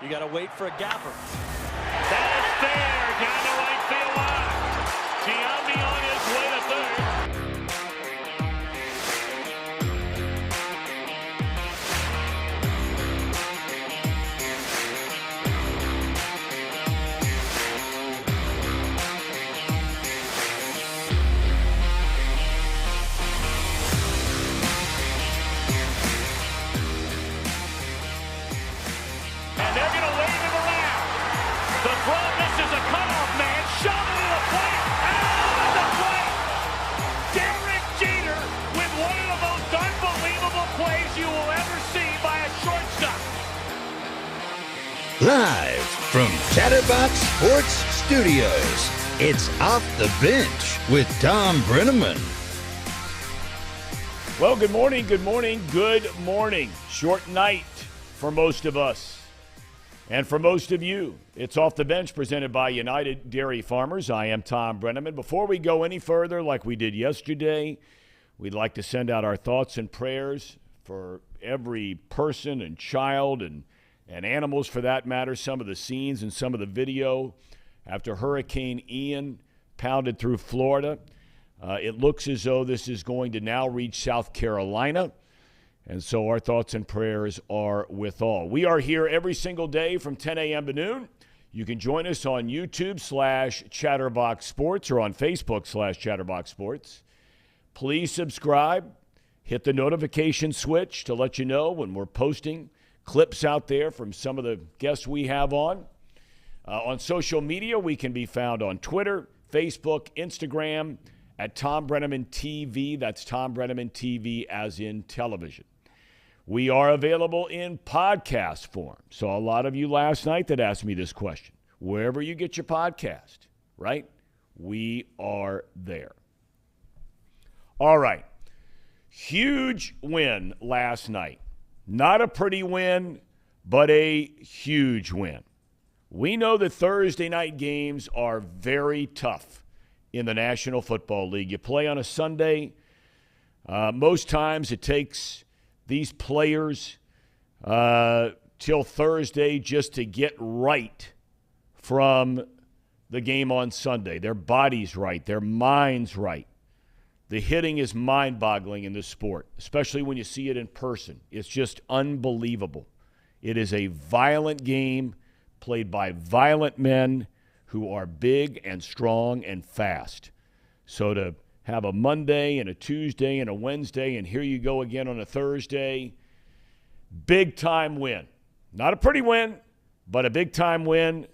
You got to wait for a gapper. That is fair. Down the right field line. Giambi on his way to third. And they're going to wave him around. The throw misses a cutoff man. Shot into the plate. Out of the plate. Derek Jeter with one of the most unbelievable plays you will ever see by a shortstop. Live from Chatterbox Sports Studios, it's Off the Bench with Thom Brennaman. Well, good morning, good morning, good morning. Short night for most of us. And for most of you, it's Off the Bench presented by United Dairy Farmers. I am Thom Brennaman. Before we go any further, like we did yesterday, we'd like to send out our thoughts and prayers for every person and child and animals for that matter. Some of the scenes and some of the video after Hurricane Ian pounded through Florida. It looks as though this is going to now reach South Carolina. And so our thoughts and prayers are with all. We are here every single day from 10 a.m. to noon. You can join us on YouTube/Chatterbox Sports or on Facebook/Chatterbox Sports. Please subscribe. Hit the notification switch to let you know when we're posting clips out there from some of the guests we have on. On social media, we can be found on Twitter, Facebook, Instagram, at Thom Brennaman TV. That's Thom Brennaman TV as in television. We are available in podcast form. So a lot of you last night that asked me this question. Wherever you get your podcast, right? We are there. All right. Huge win last night. Not a pretty win, but a huge win. We know that Thursday night games are very tough in the National Football League. You play on a Sunday. Most times it takes these players till Thursday just to get right from the game on Sunday. Their body's right. Their mind's right. The hitting is mind-boggling in this sport, especially when you see it in person. It's just unbelievable. It is a violent game played by violent men who are big and strong and fast. So to have a Monday and a Tuesday and a Wednesday, and here you go again on a Thursday, big-time win. Not a pretty win, but a big-time win.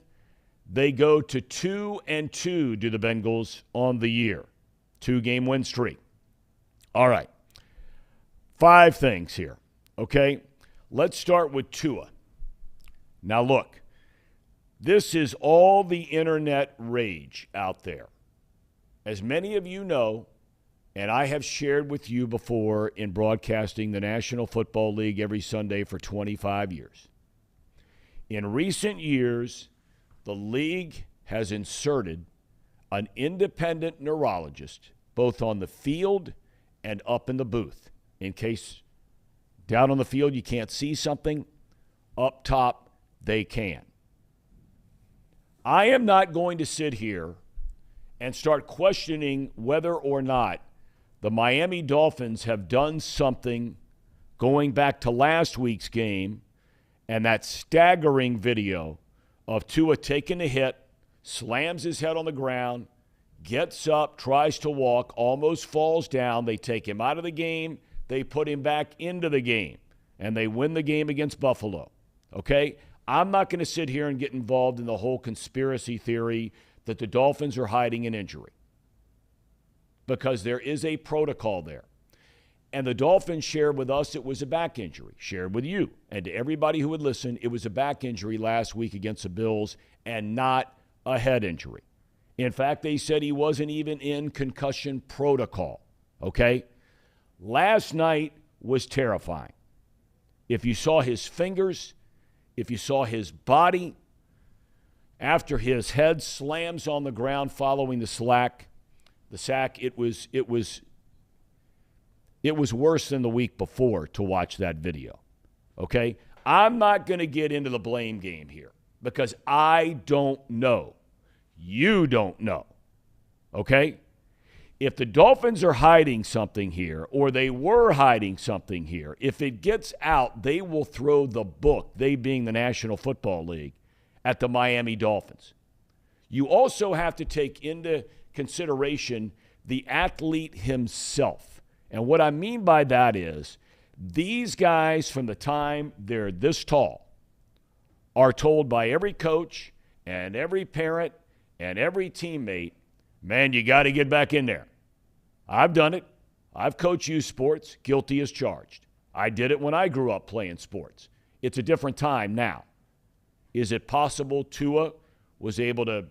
They go to 2-2, do the Bengals, on the year. 2-game win streak. All right. 5 things here, okay? Let's start with Tua. Now, look, this is all the internet rage out there. As many of you know, and I have shared with you before in broadcasting the National Football League every Sunday for 25 years. In recent years, the league has inserted an independent neurologist both on the field and up in the booth. In case down on the field you can't see something, up top they can. I am not going to sit here and start questioning whether or not the Miami Dolphins have done something going back to last week's game and that staggering video of Tua taking a hit, slams his head on the ground, gets up, tries to walk, almost falls down. They take him out of the game. They put him back into the game, and they win the game against Buffalo. Okay? I'm not going to sit here and get involved in the whole conspiracy theory that the Dolphins are hiding an injury, because there is a protocol there. And the Dolphins shared with us it was a back injury, shared with you. And to everybody who would listen, it was a back injury last week against the Bills and not a head injury. In fact, they said he wasn't even in concussion protocol, okay? Last night was terrifying. If you saw his fingers, if you saw his body, after his head slams on the ground following the sack, it was worse than the week before to watch that video. Okay? I'm not going to get into the blame game here because I don't know. You don't know. Okay? If the Dolphins are hiding something here, or they were hiding something here, if it gets out, they will throw the book, they being the National Football League, at the Miami Dolphins. You also have to take into consideration the athlete himself. And what I mean by that is these guys, from the time they're this tall, are told by every coach and every parent and every teammate, man, you got to get back in there. I've done it. I've coached youth sports, guilty as charged. I did it when I grew up playing sports. It's a different time now. Is it possible Tua was able to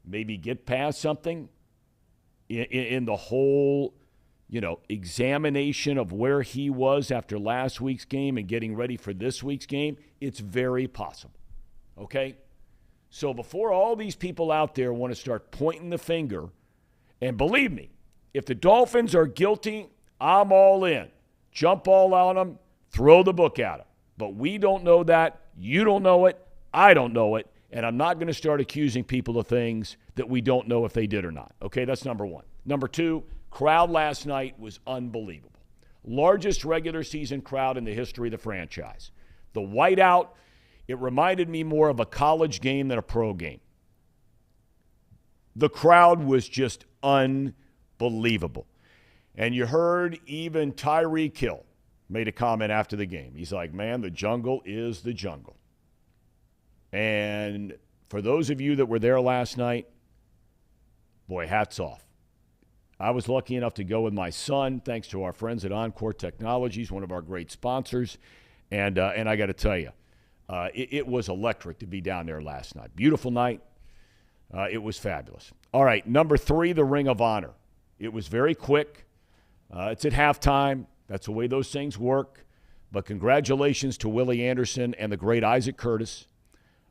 maybe get past something in the whole, examination of where he was after last week's game and getting ready for this week's game? It's very possible, okay? So before all these people out there want to start pointing the finger, and believe me, if the Dolphins are guilty, I'm all in. Jump all on them, throw the book at them. But we don't know that. You don't know it. I don't know it. And I'm not going to start accusing people of things that we don't know if they did or not. Okay, that's number one. Number two, crowd last night was unbelievable. Largest regular season crowd in the history of the franchise. The whiteout, it reminded me more of a college game than a pro game. The crowd was just unbelievable. And you heard even Tyreek Hill made a comment after the game. He's like, man, the jungle is the jungle. And for those of you that were there last night, boy, hats off. I was lucky enough to go with my son, thanks to our friends at Encore Technologies, one of our great sponsors. And I got to tell you, it was electric to be down there last night. Beautiful night. It was fabulous. All right, number three, the Ring of Honor. It was very quick. It's at halftime. That's the way those things work. But congratulations to Willie Anderson and the great Isaac Curtis.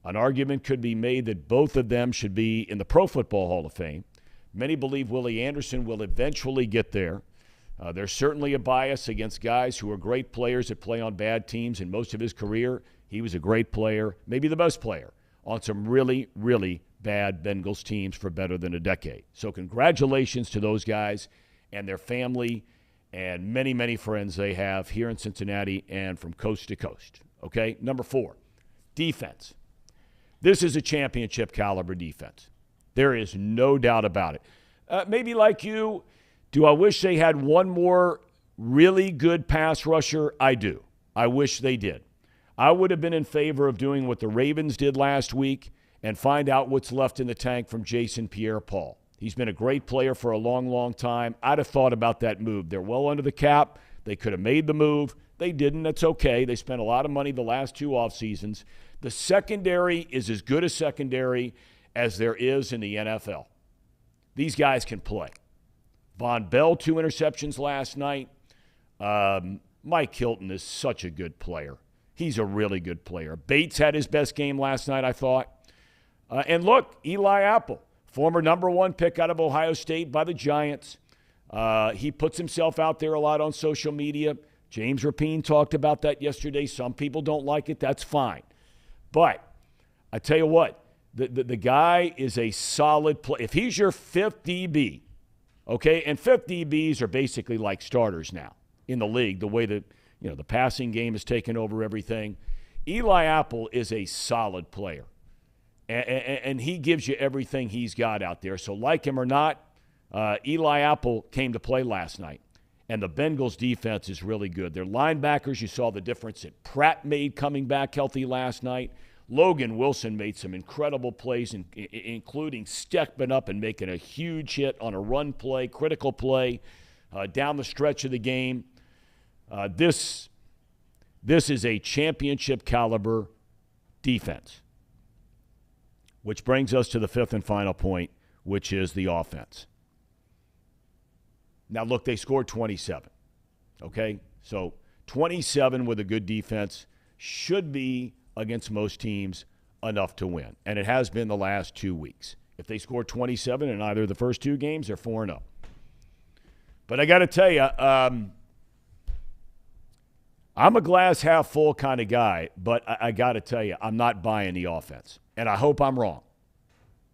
An argument could be made that both of them should be in the Pro Football Hall of Fame. Many believe Willie Anderson will eventually get there. There's certainly a bias against guys who are great players that play on bad teams. In most of his career, he was a great player, maybe the best player, on some really, really bad Bengals teams for better than a decade. So congratulations to those guys and their family and many, many friends they have here in Cincinnati and from coast to coast. Okay, number four, defense. This is a championship caliber defense. There is no doubt about it. Maybe like you, do I wish they had one more really good pass rusher? I do. I wish they did. I would have been in favor of doing what the Ravens did last week and find out what's left in the tank from Jason Pierre-Paul. He's been a great player for a long, long time. I'd have thought about that move. They're well under the cap. They could have made the move. They didn't. That's okay. They spent a lot of money the last two off seasons. The secondary is as good a secondary as there is in the NFL. These guys can play. Von Bell, 2 interceptions last night. Mike Hilton is such a good player. He's a really good player. Bates had his best game last night, I thought. And look, Eli Apple, former number one pick out of Ohio State by the Giants. He puts himself out there a lot on social media. James Rapine talked about that yesterday. Some people don't like it. That's fine. But I tell you what, the guy is a solid player. If he's your fifth DB, okay, and fifth DBs are basically like starters now in the league, the way that the passing game has taken over everything. Eli Apple is a solid player, and he gives you everything he's got out there. So like him or not, Eli Apple came to play last night. And the Bengals' defense is really good. Their linebackers, you saw the difference that Pratt made coming back healthy last night. Logan Wilson made some incredible plays, including stepping up and making a huge hit on a run play, critical play down the stretch of the game. This is a championship caliber defense, which brings us to the fifth and final point, which is the offense. Now, look, they scored 27, okay? So 27 with a good defense should be, against most teams, enough to win. And it has been the last 2 weeks. If they score 27 in either of the first two games, they're 4-0. But I got to tell you, I'm a glass half full kind of guy, but I got to tell you, I'm not buying the offense. And I hope I'm wrong.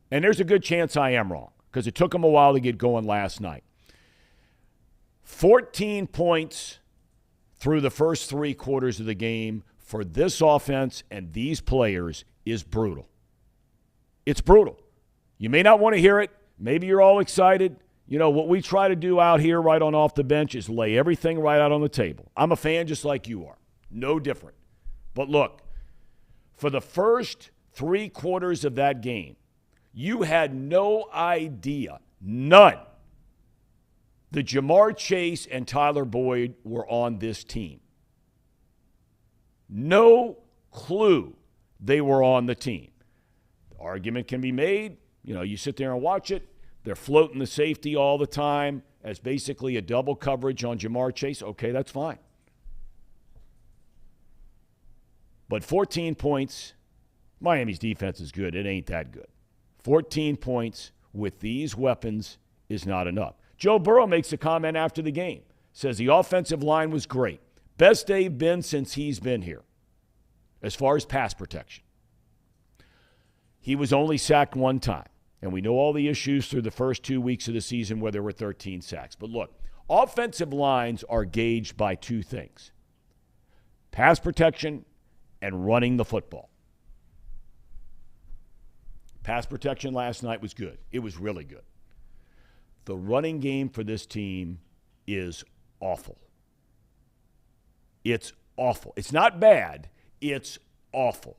And there's a good chance I am wrong because it took them a while to get going last night. 14 points through the first 3 quarters of the game for this offense and these players is brutal. It's brutal. You may not want to hear it. Maybe you're all excited. You know, what we try to do out here right on Off the Bench is lay everything right out on the table. I'm a fan just like you are. No different. But look, for the first 3 quarters of that game, you had no idea, none, that Jamar Chase and Tyler Boyd were on this team. No clue they were on the team. The argument can be made. You know, you sit there and watch it. They're floating the safety all the time as basically a double coverage on Jamar Chase. Okay, that's fine. But 14 points, Miami's defense is good. It ain't that good. 14 points with these weapons is not enough. Joe Burrow makes a comment after the game. Says the offensive line was great. Best they've been since he's been here as far as pass protection. He was only sacked 1 time. And we know all the issues through the first 2 weeks of the season where there were 13 sacks. But look, offensive lines are gauged by 2 things: pass protection and running the football. Pass protection last night was good. It was really good. The running game for this team is awful. It's awful. It's not bad. It's awful.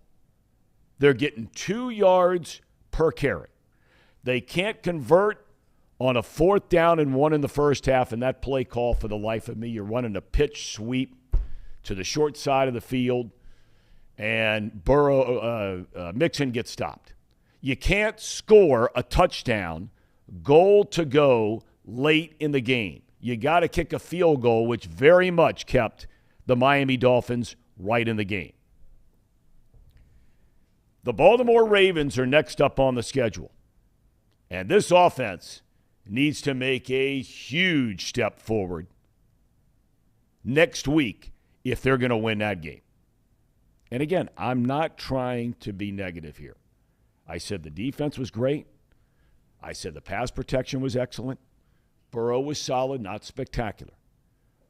They're getting 2 yards per carry. They can't convert on a 4th down and 1 in the first half, and that play call, for the life of me, you're running a pitch sweep to the short side of the field, and Mixon gets stopped. You can't score a touchdown, goal to go late in the game. You got to kick a field goal, which very much kept the Miami Dolphins right in the game. The Baltimore Ravens are next up on the schedule. And this offense needs to make a huge step forward next week if they're going to win that game. And again, I'm not trying to be negative here. I said the defense was great. I said the pass protection was excellent. Burrow was solid, not spectacular.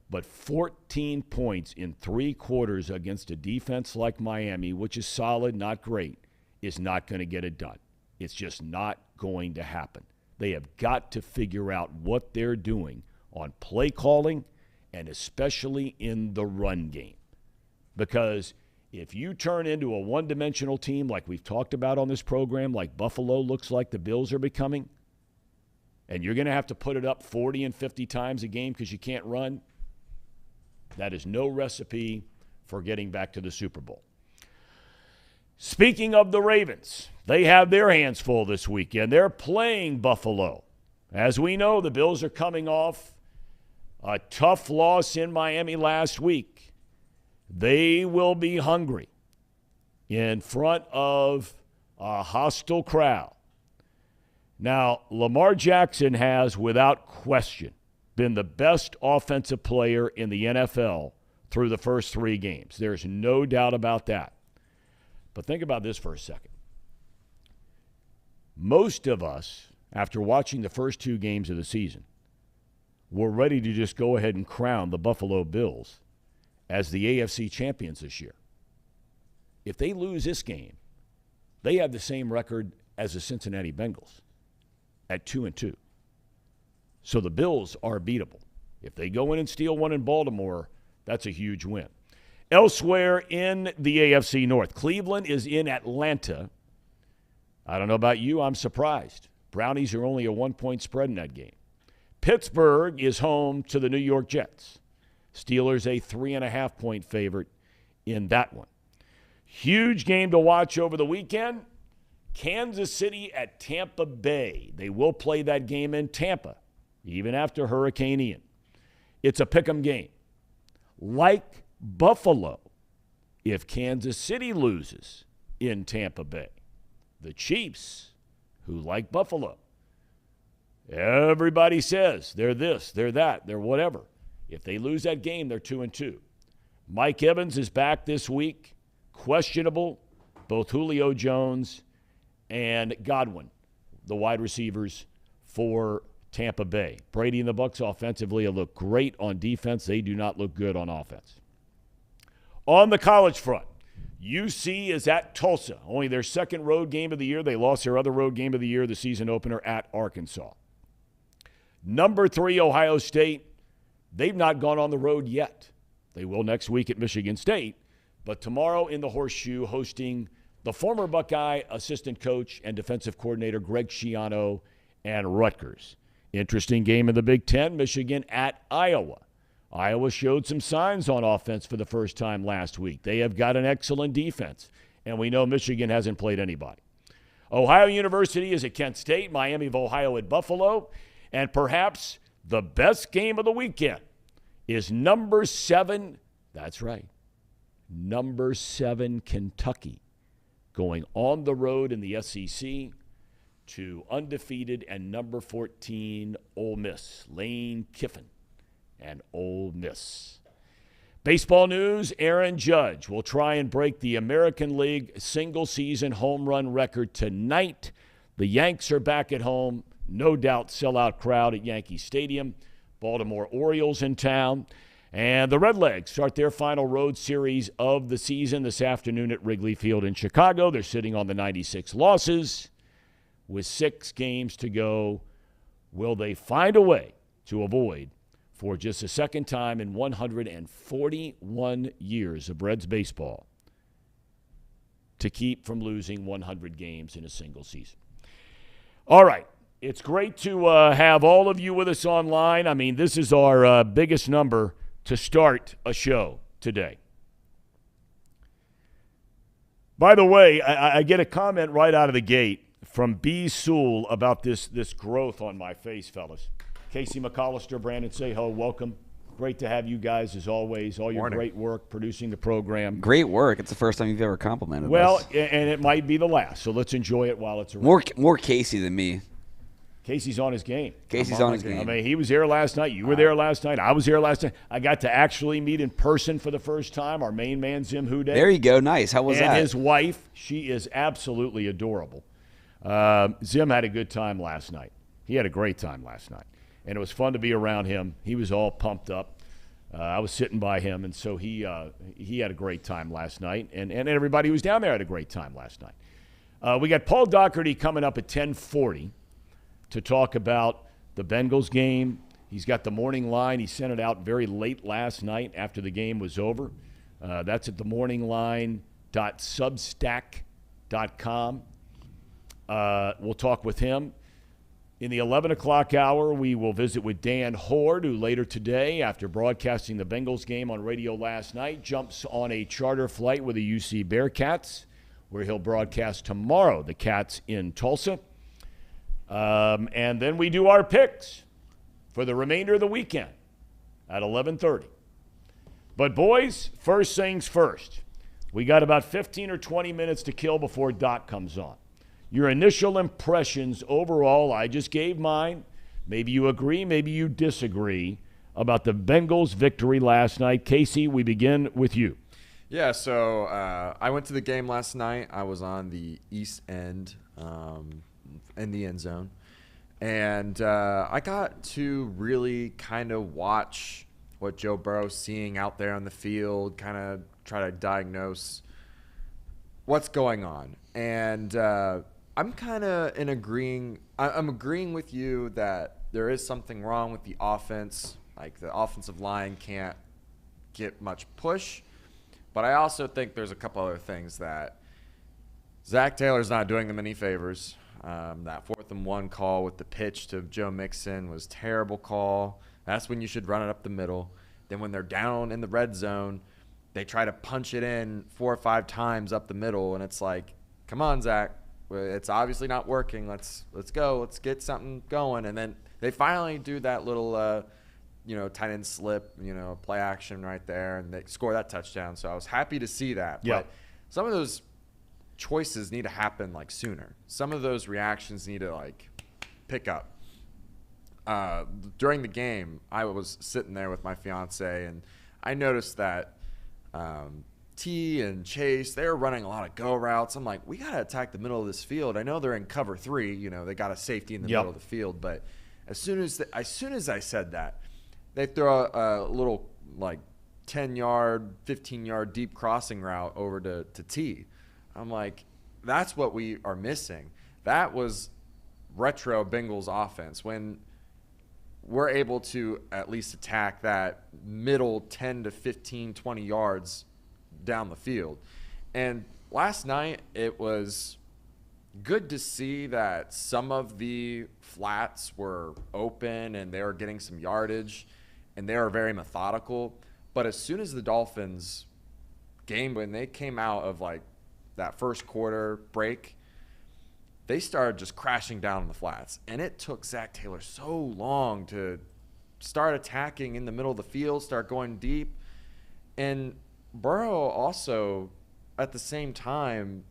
But 14 points in 3 quarters against a defense like Miami, which is solid, not great, is not going to get it done. It's just not going to happen. They have got to figure out what they're doing on play calling and especially in the run game. Because if you turn into a one-dimensional team like we've talked about on this program, like Buffalo looks like the Bills are becoming, and you're going to have to put it up 40 and 50 times a game because you can't run, that is no recipe for getting back to the Super Bowl. Speaking of the Ravens, they have their hands full this weekend. They're playing Buffalo. As we know, the Bills are coming off a tough loss in Miami last week. They will be hungry in front of a hostile crowd. Now, Lamar Jackson has, without question, been the best offensive player in the NFL through the first 3 games. There's no doubt about that. But think about this for a second. Most of us, after watching the first 2 games of the season, were ready to just go ahead and crown the Buffalo Bills as the AFC champions this year. If they lose this game, they have the same record as the Cincinnati Bengals at 2-2. So the Bills are beatable. If they go in and steal one in Baltimore, that's a huge win. Elsewhere in the AFC North, Cleveland is in Atlanta. I don't know about you, I'm surprised. Brownies are only a 1-point spread in that game. Pittsburgh is home to the New York Jets. Steelers a 3.5-point favorite in that one. Huge game to watch over the weekend. Kansas City at Tampa Bay. They will play that game in Tampa, even after Hurricane Ian. It's a pick'em game. Like Buffalo, if Kansas City loses in Tampa Bay, the Chiefs, who like Buffalo, everybody says they're this, they're that, they're whatever. If they lose that game, they're 2-2. Mike Evans is back this week, questionable. Both Julio Jones and Godwin, the wide receivers for Tampa Bay. Brady and the Bucs offensively look great on defense. They do not look good on offense. On the college front, UC is at Tulsa. Only their second road game of the year. They lost their other road game of the year, the season opener, at Arkansas. Number 3, Ohio State. They've not gone on the road yet. They will next week at Michigan State. But tomorrow in the Horseshoe, hosting the former Buckeye assistant coach and defensive coordinator Greg Schiano and Rutgers. Interesting game in the Big Ten, Michigan at Iowa. Iowa showed some signs on offense for the first time last week. They have got an excellent defense, and we know Michigan hasn't played anybody. Ohio University is at Kent State, Miami of Ohio at Buffalo, and perhaps the best game of the weekend is number 7, that's right, number 7 Kentucky, going on the road in the SEC to undefeated and number 14 Ole Miss, Lane Kiffin and Ole Miss. Baseball news, Aaron Judge will try and break the American League single-season home run record tonight. The Yanks are back at home, no doubt sellout crowd at Yankee Stadium. Baltimore Orioles in town. And the Redlegs start their final road series of the season this afternoon at Wrigley Field in Chicago. They're sitting on the 96 losses with 6 games to go. Will they find a way to avoid, for just the second time in 141 years of Reds baseball, to keep from losing 100 games in a single season? All right. It's great to have all of you with us online. I mean, this is our biggest number to start a show today. By the way, I get a comment right out of the gate from B. Sewell about this growth on my face, fellas. Casey McAllister, Brandon, say hello, welcome. Great to have you guys, as always. All your great work producing the program. Great work. It's the first time you've ever complimented us. Well, and it might be the last, so let's enjoy it while it's around. More Casey than me. Casey's on his game. Casey's on his game. I mean, he was there last night. You were there last night. I was there last night. I got to actually meet in person for the first time our main man, Zim Houday. There you go. Nice. How was that? And his wife. She is absolutely adorable. Zim had a good time last night. He had a great time last night. And it was fun to be around him. He was all pumped up. I was sitting by him, and so he had a great time last night. And everybody who was down there had a great time last night. We got Paul Dougherty coming up at 10:40. To talk about the Bengals game. He's got the morning line. He sent it out very late last night after the game was over. That's at themorningline.substack.com. We'll talk with him. In the 11 o'clock hour, we will visit with Dan Hoard, who later today, after broadcasting the Bengals game on radio last night, jumps on a charter flight with the UC Bearcats, where he'll broadcast tomorrow, the Cats in Tulsa. And then we do our picks for the remainder of the weekend at 11:30. But, boys, first things first. We got about 15 or 20 minutes to kill before Doc comes on. Your initial impressions overall, I just gave mine. Maybe you agree, maybe you disagree about the Bengals' victory last night. Casey, we begin with you. Yeah, so I went to the game last night. I was on the east end in the end zone. And I got to really kind of watch what Joe Burrow's seeing out there on the field, kind of try to diagnose what's going on. And I'm kind of I'm agreeing with you that there is something wrong with the offense. Like, the offensive line can't get much push. But I also think there's a couple other things that Zach Taylor's not doing them any favors. That 4th and 1 call with the pitch to Joe Mixon was terrible call. That's when you should run it up the middle. Then when they're down in the red zone, they try to punch it in 4 or 5 times up the middle, and it's like, come on, Zach, it's obviously not working. Let's go. Let's get something going. And then they finally do that little, tight end slip, play action right there, and they score that touchdown. So I was happy to see that. Yeah. But some of those choices need to happen sooner. Some of those reactions need to pick up. During the game, I was sitting there with my fiance, and I noticed that T and Chase, they were running a lot of go routes. I'm like, we got to attack the middle of this field. I know they're in cover 3. You know, they got a safety in the middle of the field. But as soon as I said that, they throw a little, like, 10-yard, 15-yard deep crossing route over to T. I'm like, that's what we are missing. That was retro Bengals offense when we're able to at least attack that middle 10 to 15, 20 yards down the field. And last night it was good to see that some of the flats were open and they were getting some yardage and they were very methodical. But as soon as the Dolphins game, when they came out of like that first quarter break, they started just crashing down in the flats. And it took Zach Taylor so long to start attacking in the middle of the field, start going deep. And Burrow also, at the same time,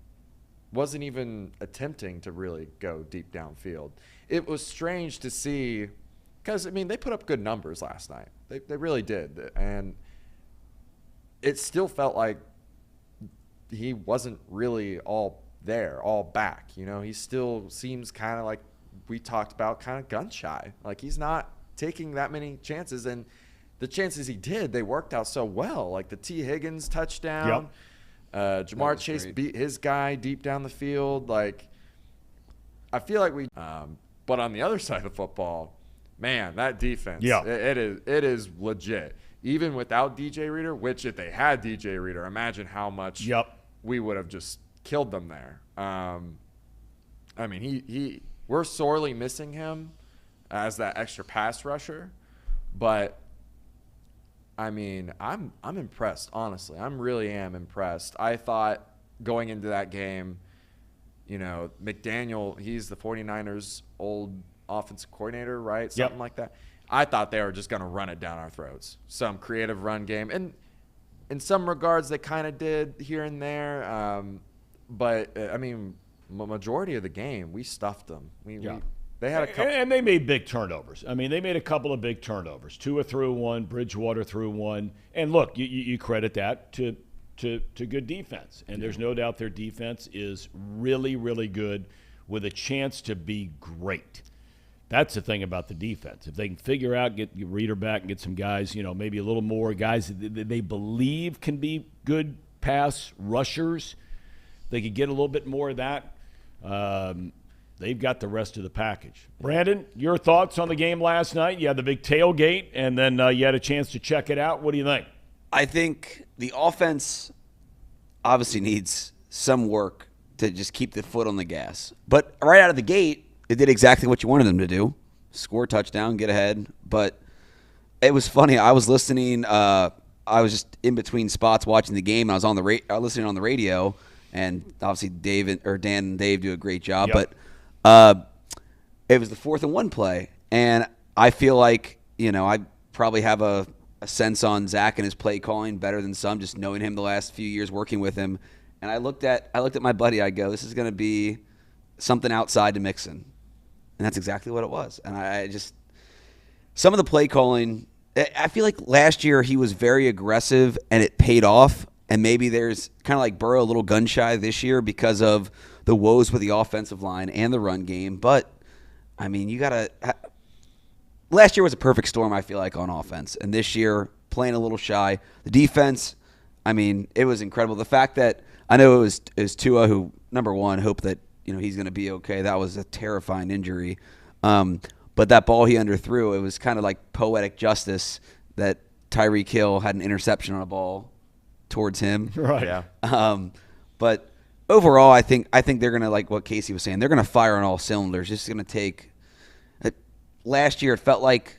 wasn't even attempting to really go deep downfield. It was strange to see because, I mean, they put up good numbers last night. They really did. And it still felt like he wasn't really all there, all back. You know, he still seems kind of like we talked about, kind of gun shy. Like he's not taking that many chances. And the chances he did, they worked out so well. Like the T. Higgins touchdown. Jamar Chase beat his guy deep down the field. Like, I feel like we but on the other side of the football, man, that defense, it is legit. Even without DJ Reader, which if they had DJ Reader, imagine how much we would have just killed them there. I mean, we're sorely missing him as that extra pass rusher, but I mean, I'm impressed, honestly. I really am impressed. I thought going into that game, you know, McDaniel, he's the 49ers' old offensive coordinator, right? Something like that. I thought they were just going to run it down our throats. Some creative run game. And in some regards, they kind of did here and there. But, I mean, majority of the game, we stuffed them. They had a couple. And they made big turnovers. I mean, they made a couple of big turnovers. Tua threw one, Bridgewater threw one. And, look, you credit that to good defense. And there's no doubt their defense is really, really good with a chance to be great. That's the thing about the defense. If they can figure out, get Reader back and get some guys, you know, maybe a little more guys that they believe can be good pass rushers, they could get a little bit more of that. They've got the rest of the package. Brandon, your thoughts on the game last night? You had the big tailgate, and then you had a chance to check it out. What do you think? I think the offense obviously needs some work to just keep the foot on the gas. But right out of the gate, they did exactly what you wanted them to do. Score a touchdown, get ahead. But it was funny. I was listening. I was just in between spots watching the game. I was on listening on the radio, and obviously Dan and Dave do a great job. But it was the 4th and 1 play, and I feel like, you know, I probably have a sense on Zach and his play calling better than some, just knowing him the last few years working with him. And I looked at my buddy. I go, this is going to be something outside to Mixon. And that's exactly what it was. And I just – some of the play calling – I feel like last year he was very aggressive and it paid off. And maybe there's kind of like Burrow a little gun-shy this year because of the woes with the offensive line and the run game. But, I mean, you got to – last year was a perfect storm, I feel like, on offense. And this year, playing a little shy. The defense, I mean, it was incredible. The fact that – I know it was Tua who, number one, hoped that – you know, he's going to be okay. That was a terrifying injury. But that ball he underthrew, it was kind of like poetic justice that Tyreek Hill had an interception on a ball towards him. Right. Yeah. But overall, I think they're going to, like what Casey was saying, they're going to fire on all cylinders. It's going to take last year, it felt like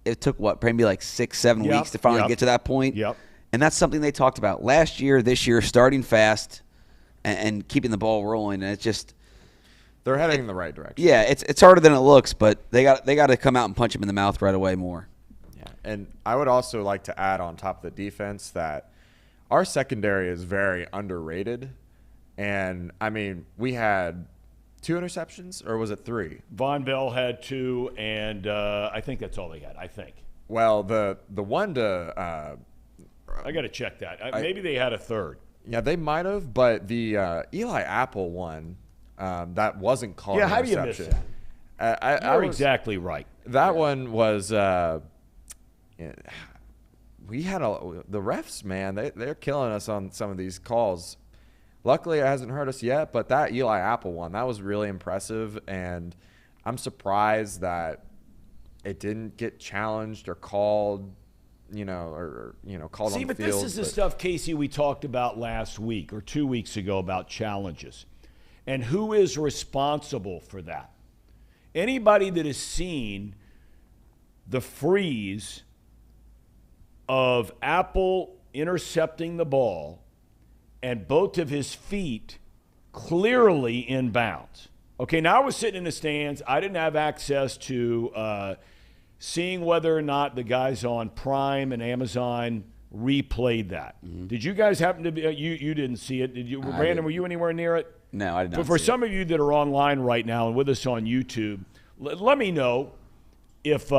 it took, maybe like 6-7 weeks to finally get to that point. Yep. And that's something they talked about last year, this year, starting fast and keeping the ball rolling, and it's just they're heading in the right direction. Yeah, it's harder than it looks, but they got to come out and punch him in the mouth right away more. Yeah, and I would also like to add on top of the defense that our secondary is very underrated. And I mean, we had 2 interceptions, or was it 3? Von Bell had 2, and I think that's all they had. I think. Well, the one to I got to check that. Maybe they had a third. Yeah, they might have, but the Eli Apple one, that wasn't called an how do you interception. miss that? You're exactly right. That one was we had the refs, man. They're killing us on some of these calls. Luckily, it hasn't hurt us yet, but that Eli Apple one, that was really impressive, and I'm surprised that it didn't get challenged or called, called on the field. See, but this is the stuff, Casey, we talked about last week or 2 weeks ago about challenges. And who is responsible for that? Anybody that has seen the freeze of Apple intercepting the ball and both of his feet clearly in bounds. Okay, now I was sitting in the stands. I didn't have access to seeing whether or not the guys on Prime and Amazon replayed that. Mm-hmm. Did you guys happen to be you didn't see it? Did you, Brandon, were you anywhere near it? No, I did not. But for some of you that are online right now and with us on YouTube, let me know if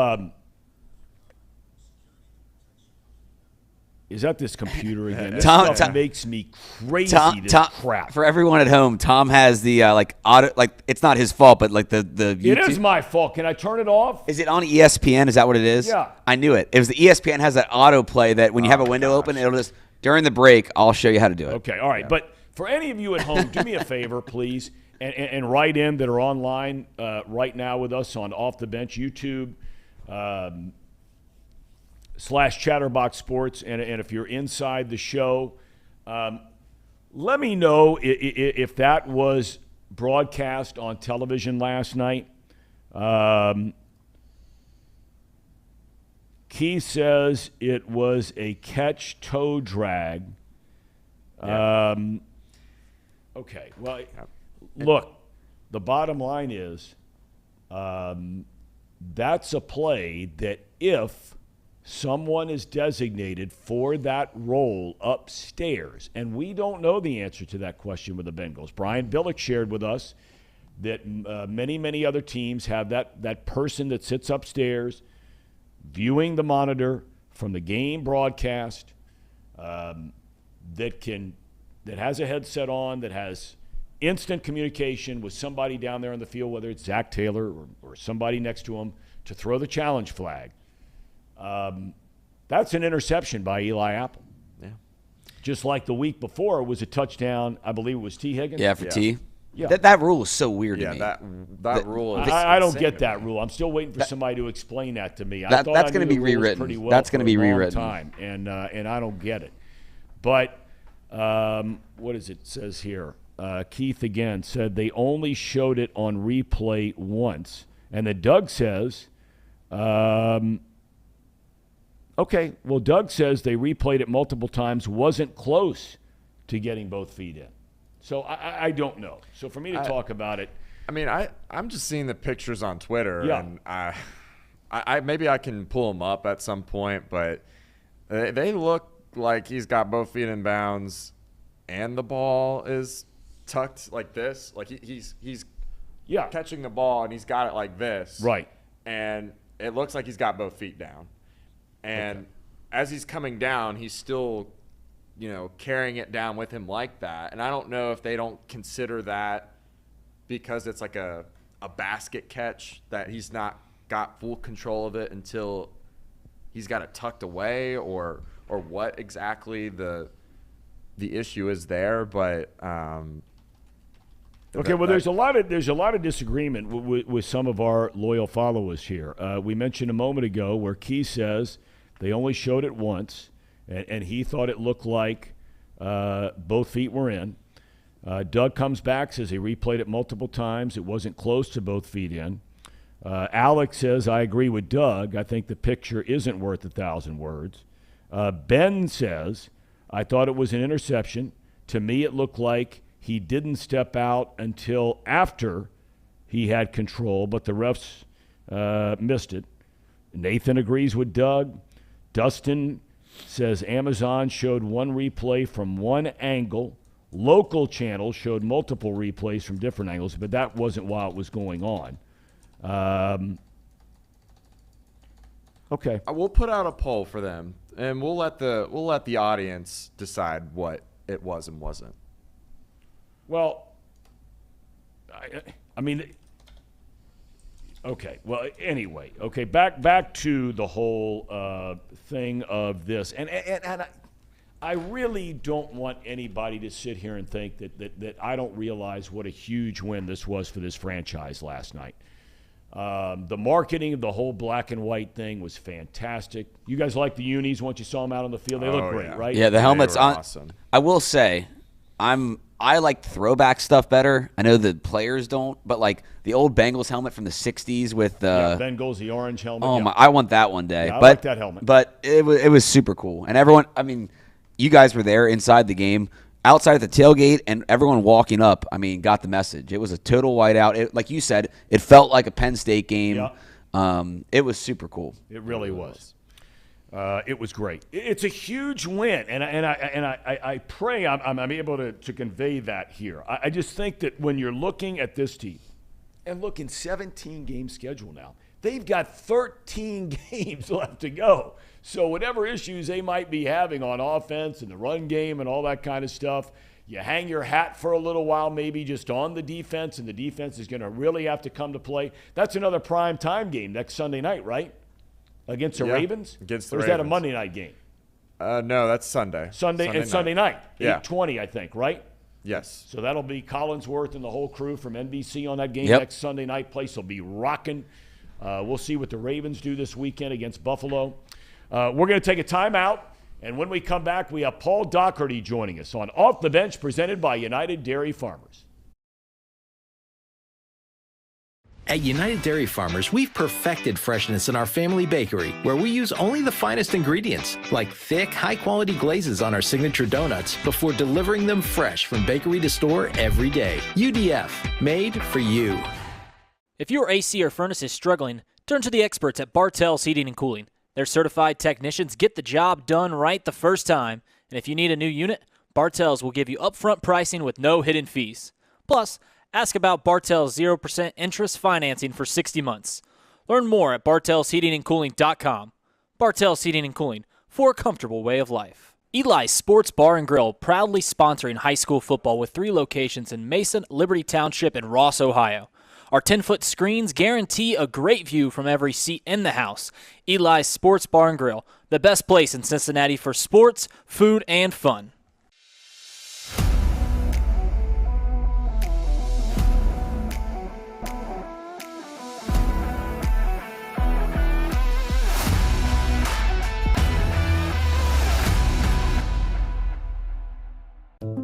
is that this computer again? This stuff makes me crazy. Crap. For everyone at home, Thom has the auto. It's not his fault, but the YouTube. It is my fault. Can I turn it off? Is it on ESPN? Is that what it is? Yeah. I knew it. It was the ESPN has that autoplay that when you have a window open, it'll just during the break. I'll show you how to do it. Okay. All right. Yeah. But for any of you at home, do me a favor, please, and write in that are online right now with us on Off the Bench YouTube. /Chatterbox Sports, and if you're inside the show, let me know if that was broadcast on television last night. Keith says it was a catch toe drag. Yeah. Okay, well, look, the bottom line is that's a play that if someone is designated for that role upstairs, and we don't know the answer to that question with the Bengals. Brian Billick shared with us that many, many other teams have that person that sits upstairs viewing the monitor from the game broadcast that has a headset on, that has instant communication with somebody down there on the field, whether it's Zach Taylor or somebody next to him, to throw the challenge flag. That's an interception by Eli Apple. Yeah. Just like the week before was a touchdown, I believe it was T. Higgins. Yeah, for T. Yeah. That rule is so weird to me. That rule is I don't get that rule. I'm still waiting for somebody to explain that to me. That's going to be rewritten. That's going to be rewritten. Time, and I don't get it. But what is it? It says here. Keith again said they only showed it on replay once. And then Doug says, okay, well, Doug says they replayed it multiple times, wasn't close to getting both feet in. So I don't know. So for me to talk about it. I mean, I'm just seeing the pictures on Twitter, and I maybe I can pull them up at some point, but they look like he's got both feet in bounds and the ball is tucked like this. Like he's catching the ball and he's got it like this. Right. And it looks like he's got both feet down. And as he's coming down, he's still, carrying it down with him like that. And I don't know if they don't consider that because it's like a basket catch, that he's not got full control of it until he's got it tucked away, or what exactly the issue is there. But okay, well, there's a lot of disagreement with some of our loyal followers here. We mentioned a moment ago where Key says they only showed it once, and he thought it looked like both feet were in. Doug comes back, says he replayed it multiple times. It wasn't close to both feet in. Alex says, I agree with Doug. I think the picture isn't worth 1,000 words. Ben says, I thought it was an interception. To me, it looked like he didn't step out until after he had control, but the refs missed it. Nathan agrees with Doug. Dustin says Amazon showed one replay from one angle. Local channels showed multiple replays from different angles, but that wasn't while it was going on. Okay. We'll put out a poll for them and we'll let the audience decide what it was and wasn't. Well, I mean, okay. Well, anyway, okay. Back to the whole thing of this, and I really don't want anybody to sit here and think that I don't realize what a huge win this was for this franchise last night. The marketing of the whole black and white thing was fantastic. You guys like the unis once you saw them out on the field? They look great, right? Yeah, the helmets on. Awesome. I will say, I like throwback stuff better. I know the players don't, but like the old Bengals helmet from the '60s with Bengals, the orange helmet. Oh my! I want that one day. Yeah, I like that helmet. But it was super cool, and everyone. I mean, you guys were there inside the game, outside at the tailgate, and everyone walking up. I mean, got the message. It was a total whiteout. Like you said, it felt like a Penn State game. Yeah. It was super cool. It really was. It was great. It's a huge win, and I pray I'm able to convey that here. I just think that when you're looking at this team, and look, in 17-game schedule now, they've got 13 games left to go. So whatever issues they might be having on offense and the run game and all that kind of stuff, you hang your hat for a little while maybe just on the defense, and the defense is going to really have to come to play. That's another prime time game next Sunday night, right? Against the Ravens? Against the Or is Ravens. that a Monday night game? No, that's Sunday. Sunday night. Yeah. 8:20, I think, right? Yes. So that'll be Collinsworth and the whole crew from NBC on that game next Sunday night. Place will be rocking. We'll see what the Ravens do this weekend against Buffalo. We're going to take a timeout, and when we come back, we have Paul Dougherty joining us on Off the Bench, presented by United Dairy Farmers. At United Dairy Farmers, we've perfected freshness in our family bakery, where we use only the finest ingredients, like thick, high-quality glazes on our signature donuts, before delivering them fresh from bakery to store every day. UDF, made for you. If your AC or furnace is struggling, turn to the experts at Bartell's Heating and Cooling. Their certified technicians get the job done right the first time. And if you need a new unit, Bartell's will give you upfront pricing with no hidden fees. Plus, ask about Bartell's 0% interest financing for 60 months. Learn more at bartellsheatingandcooling.com. Bartell's Heating and Cooling, for a comfortable way of life. Eli's Sports Bar and Grill, proudly sponsoring high school football with 3 locations in Mason, Liberty Township, and Ross, Ohio. Our 10-foot screens guarantee a great view from every seat in the house. Eli's Sports Bar and Grill, the best place in Cincinnati for sports, food, and fun.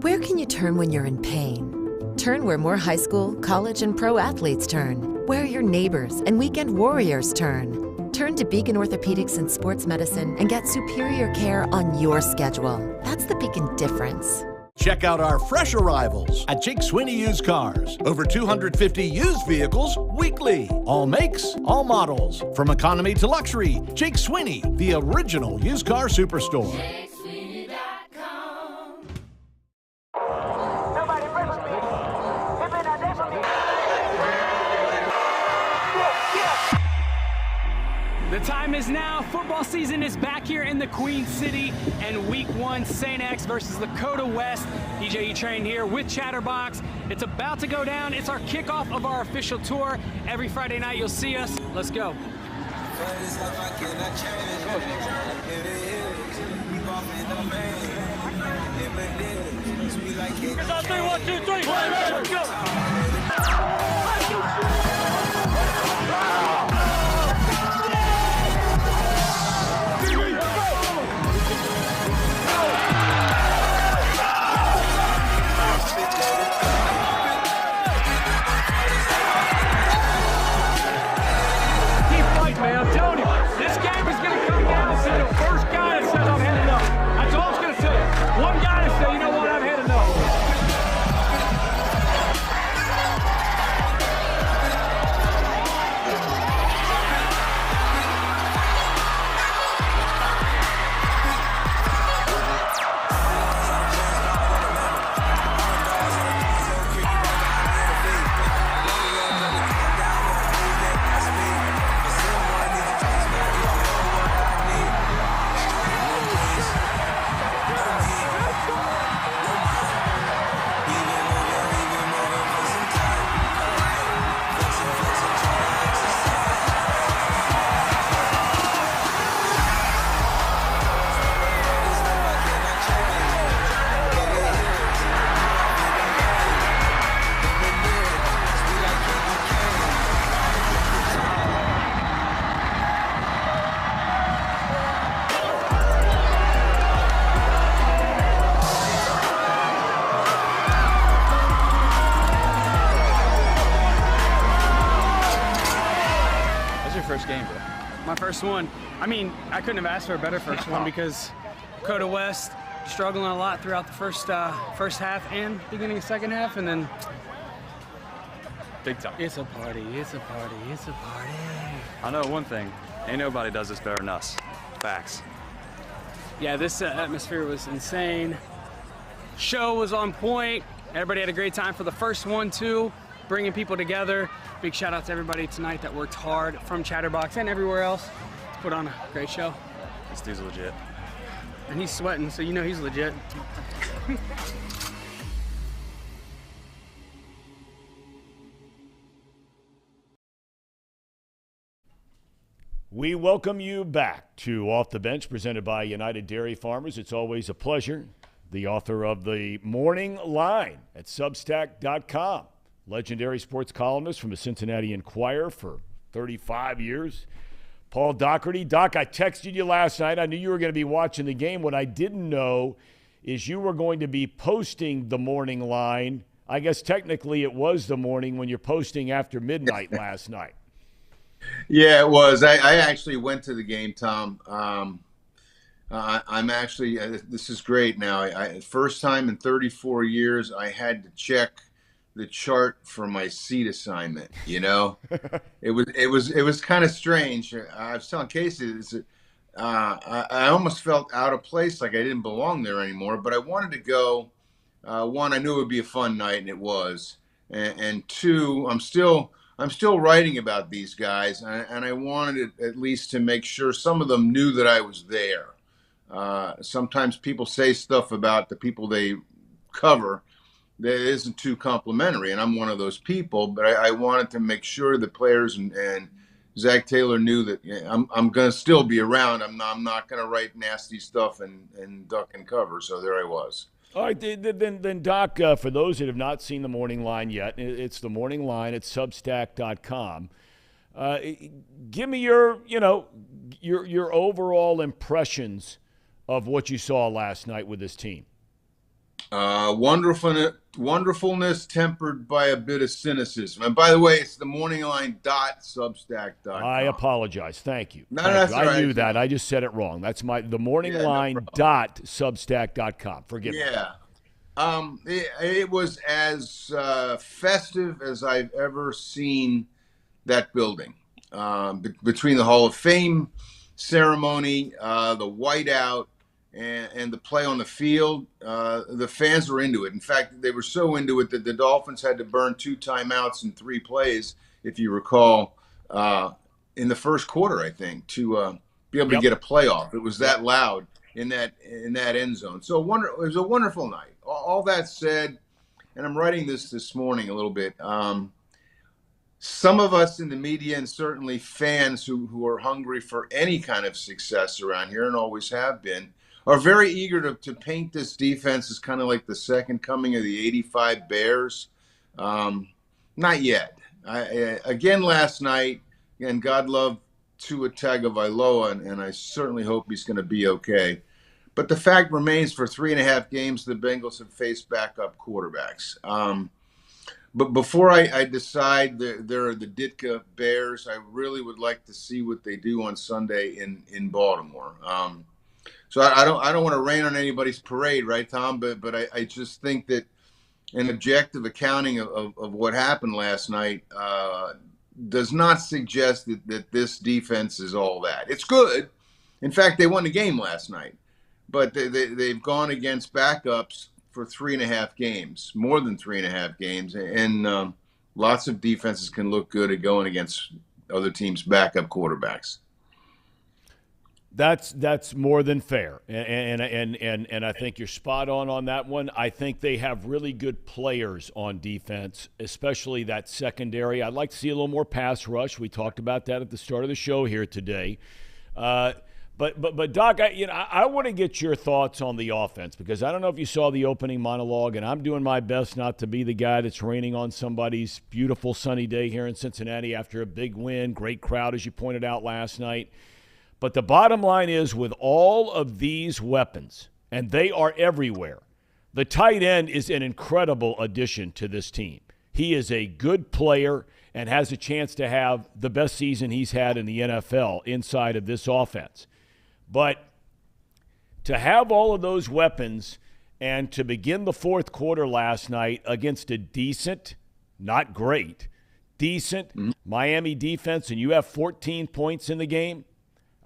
Where can you turn when you're in pain? Turn where more high school, college, and pro athletes turn. Where your neighbors and weekend warriors turn. Turn to Beacon Orthopedics and Sports Medicine and get superior care on your schedule. That's the Beacon difference. Check out our fresh arrivals at Jake Swinney Used Cars. Over 250 used vehicles weekly. All makes, all models. From economy to luxury, Jake Swinney, the original used car superstore. The time is now. Football season is back here in the Queen City, and Week 1, St. X versus Lakota West. DJ E-Train here with Chatterbox. It's about to go down. It's our kickoff of our official tour. Every Friday night you'll see us. Let's go. It's on 3, 1, 2, 3. Let's go. first one. I mean, I couldn't have asked for a better first one because Coda West struggling a lot throughout the first half and beginning of second half, and then big time. It's a party. It's a party. It's a party. I know one thing. Ain't nobody does this better than us. Facts. Yeah, this atmosphere was insane. Show was on point. Everybody had a great time for the first one, too, bringing people together. Big shout out to everybody tonight that worked hard from Chatterbox and everywhere else to put on a great show. This dude's legit. And he's sweating, so you know he's legit. We welcome you back to Off the Bench, presented by United Dairy Farmers. It's always a pleasure. The author of The Morning Line at Substack.com. Legendary sports columnist from the Cincinnati Enquirer for 35 years. Paul Dougherty. Doc, I texted you last night. I knew you were going to be watching the game. What I didn't know is you were going to be posting The Morning Line. I guess technically it was the morning when you're posting after midnight last night. Yeah, it was. I actually went to the game, Tom. I'm actually, this is great now. First time in 34 years, I had to check the chart for my seat assignment. You know, it was kind of strange. I was telling Casey, I almost felt out of place, like I didn't belong there anymore. But I wanted to go. One, I knew it would be a fun night, and it was. And two, I'm still writing about these guys, and I wanted at least to make sure some of them knew that I was there. Sometimes people say stuff about the people they cover that isn't too complimentary, and I'm one of those people. But I wanted to make sure the players and Zach Taylor knew that I'm going to still be around. I'm not going to write nasty stuff and duck and cover. So there I was. All right, then Doc, for those that have not seen The Morning Line yet, it's The Morning Line at Substack.com. Give me your overall impressions of what you saw last night with this team. Wonderfulness tempered by a bit of cynicism. And by the way, it's themorningline.substack.com. I apologize. Thank you. No, that's all right. I knew that. I just said it wrong. That's themorningline.substack.com. Forgive me. Yeah. It was as festive as I've ever seen that building. Between the Hall of Fame ceremony, the whiteout, and the play on the field, the fans were into it. In fact, they were so into it that the Dolphins had to burn 2 timeouts in 3 plays, if you recall, in the first quarter, I think, to be able to get a playoff. It was that loud in that end zone. So it was a wonderful night. All that said, and I'm writing this morning a little bit, some of us in the media and certainly fans who are hungry for any kind of success around here and always have been, are very eager to paint this defense as kind of like the second coming of the '85 Bears. Not yet. Again last night, and God love Tua Tagovailoa, and I certainly hope he's going to be okay. But the fact remains, for 3.5 games, the Bengals have faced backup quarterbacks. But before I decide they're the Ditka Bears, I really would like to see what they do on Sunday in Baltimore. So I don't want to rain on anybody's parade, right, Tom? But I just think that an objective accounting of what happened last night does not suggest that this defense is all that. It's good. In fact, they won the game last night. But they've gone against backups for 3.5 games, more than 3.5 games. And lots of defenses can look good at going against other teams' backup quarterbacks. That's more than fair, and I think you're spot on that one. I think they have really good players on defense, especially that secondary. I'd like to see a little more pass rush. We talked about that at the start of the show here today. But Doc, I want to get your thoughts on the offense, because I don't know if you saw the opening monologue, and I'm doing my best not to be the guy that's raining on somebody's beautiful sunny day here in Cincinnati after a big win. Great crowd, as you pointed out last night. But the bottom line is, with all of these weapons, and they are everywhere, the tight end is an incredible addition to this team. He is a good player and has a chance to have the best season he's had in the NFL inside of this offense. But to have all of those weapons and to begin the fourth quarter last night against a decent, not great, decent Miami defense, and you have 14 points in the game,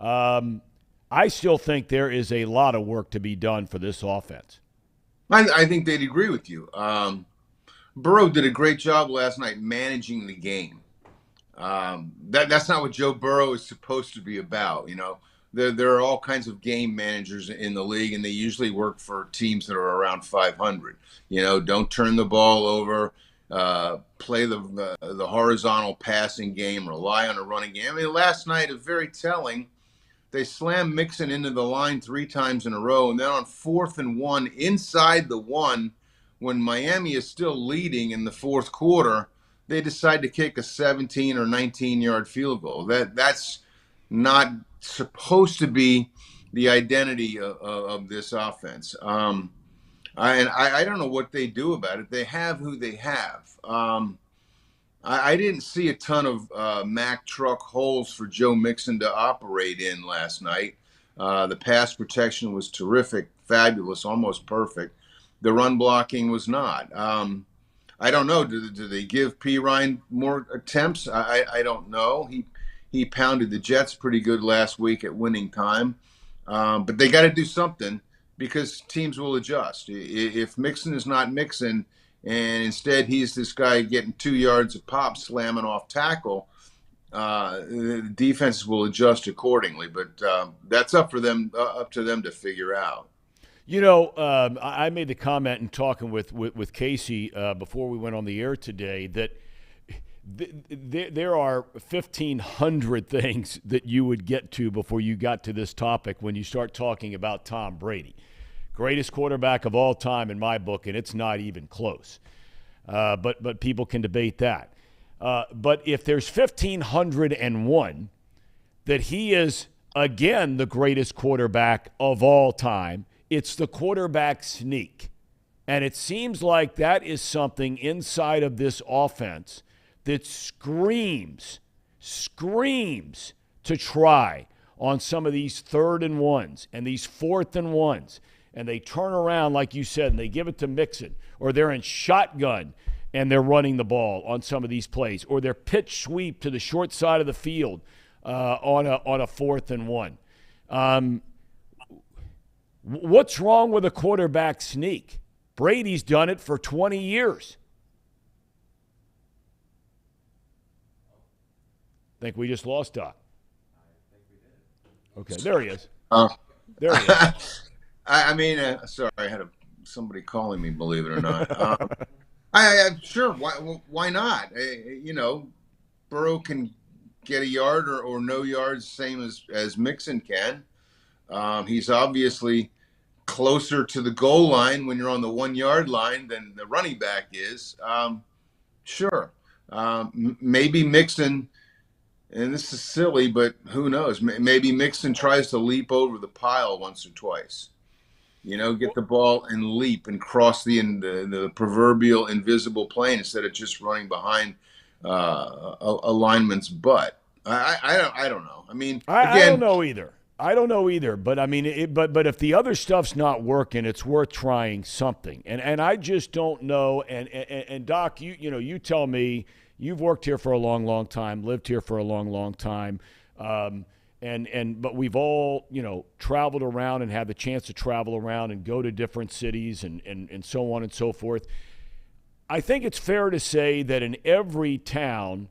I still think there is a lot of work to be done for this offense. I think they'd agree with you. Burrow did a great job last night managing the game. That's not what Joe Burrow is supposed to be about. You know, there are all kinds of game managers in the league, and they usually work for teams that are around 500. You know, don't turn the ball over, play the horizontal passing game, rely on a running game. I mean, last night is very telling. They slammed Mixon into the line 3 times in a row, and then on 4th and 1 inside the 1, when Miami is still leading in the fourth quarter, they decide to kick a 17 or 19-yard field goal. That's not supposed to be the identity of this offense. I don't know what they do about it. They have who they have. I didn't see a ton of Mack truck holes for Joe Mixon to operate in last night. The pass protection was terrific, fabulous, almost perfect. The run blocking was not. I don't know. Do they give P. Ryan more attempts? I don't know. He pounded the Jets pretty good last week at winning time. But they got to do something because teams will adjust. If Mixon is not Mixon, and instead he's this guy getting 2 yards of pop slamming off tackle, the defenses will adjust accordingly. But that's up to them to figure out. You know, I made the comment in talking with Casey before we went on the air today that there are 1,500 things that you would get to before you got to this topic when you start talking about Tom Brady. Greatest quarterback of all time in my book, and it's not even close. But people can debate that. But if there's 1,501 that he is, again, the greatest quarterback of all time, it's the quarterback sneak. And it seems like that is something inside of this offense that screams to try on some of these 3rd and 1s and these 4th and 1s. And they turn around, like you said, and they give it to Mixon, or they're in shotgun and they're running the ball on some of these plays, or they're pitch sweep to the short side of the field on a 4th and 1. What's wrong with a quarterback sneak? Brady's done it for 20 years. Think we just lost Doc. Okay, there he is. There he is. I mean, sorry, I had somebody calling me, believe it or not. Sure, why not? You know, Burrow can get a yard or no yards, same as Mixon can. He's obviously closer to the goal line when you're on the 1 yard line than the running back is. Sure. Maybe Mixon, and this is silly, but who knows? Maybe Mixon tries to leap over the pile once or twice. You know, get the ball and leap and cross the proverbial invisible plane instead of just running behind a lineman's butt. I don't know. I mean, again, I don't know either. But I mean, but if the other stuff's not working, it's worth trying something. And I just don't know. And Doc, you tell me. You've worked here for a long, long time, lived here for a long, long time. But we've all, traveled around and had the chance to travel around and go to different cities and so on and so forth. I think it's fair to say that in every town,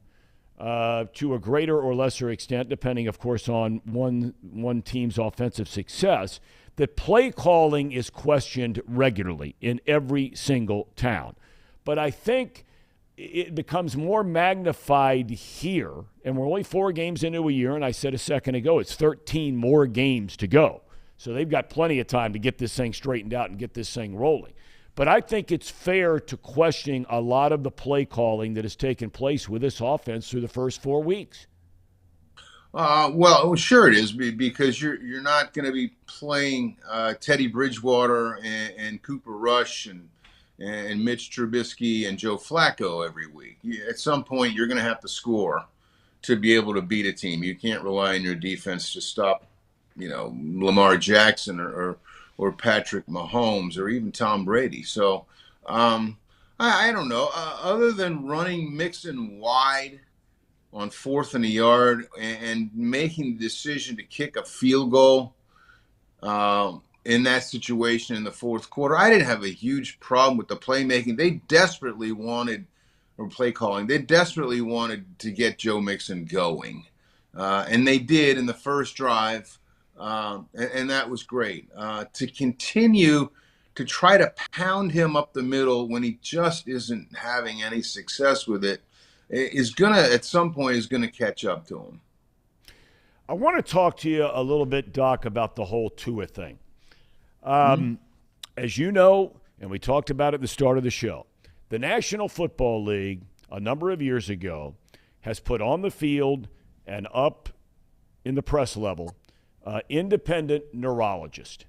to a greater or lesser extent, depending, of course, on one team's offensive success, that play calling is questioned regularly in every single town. But I think it becomes more magnified here, and we're only 4 games into a year, and I said a second ago it's 13 more games to go. So they've got plenty of time to get this thing straightened out and get this thing rolling. But I think it's fair to question a lot of the play calling that has taken place with this offense through the first 4 weeks. Well, sure it is, because you're not going to be playing Teddy Bridgewater and Cooper Rush and and Mitch Trubisky and Joe Flacco every week. At some point, you're going to have to score to be able to beat a team. You can't rely on your defense to stop, Lamar Jackson or Patrick Mahomes or even Tom Brady. So I don't know. Other than running Mixon wide on 4th and a yard and making the decision to kick a field goal in that situation in the fourth quarter, I didn't have a huge problem with the playmaking. They desperately wanted, or play calling, they desperately wanted to get Joe Mixon going. And they did in the first drive, and that was great. To continue to try to pound him up the middle when he just isn't having any success with it is going to, at some point, is going to catch up to him. I want to talk to you a little bit, Doc, about the whole Tua thing. As you know, and we talked about it at the start of the show, the National Football League, a number of years ago, has put on the field and up in the press level independent neurologist.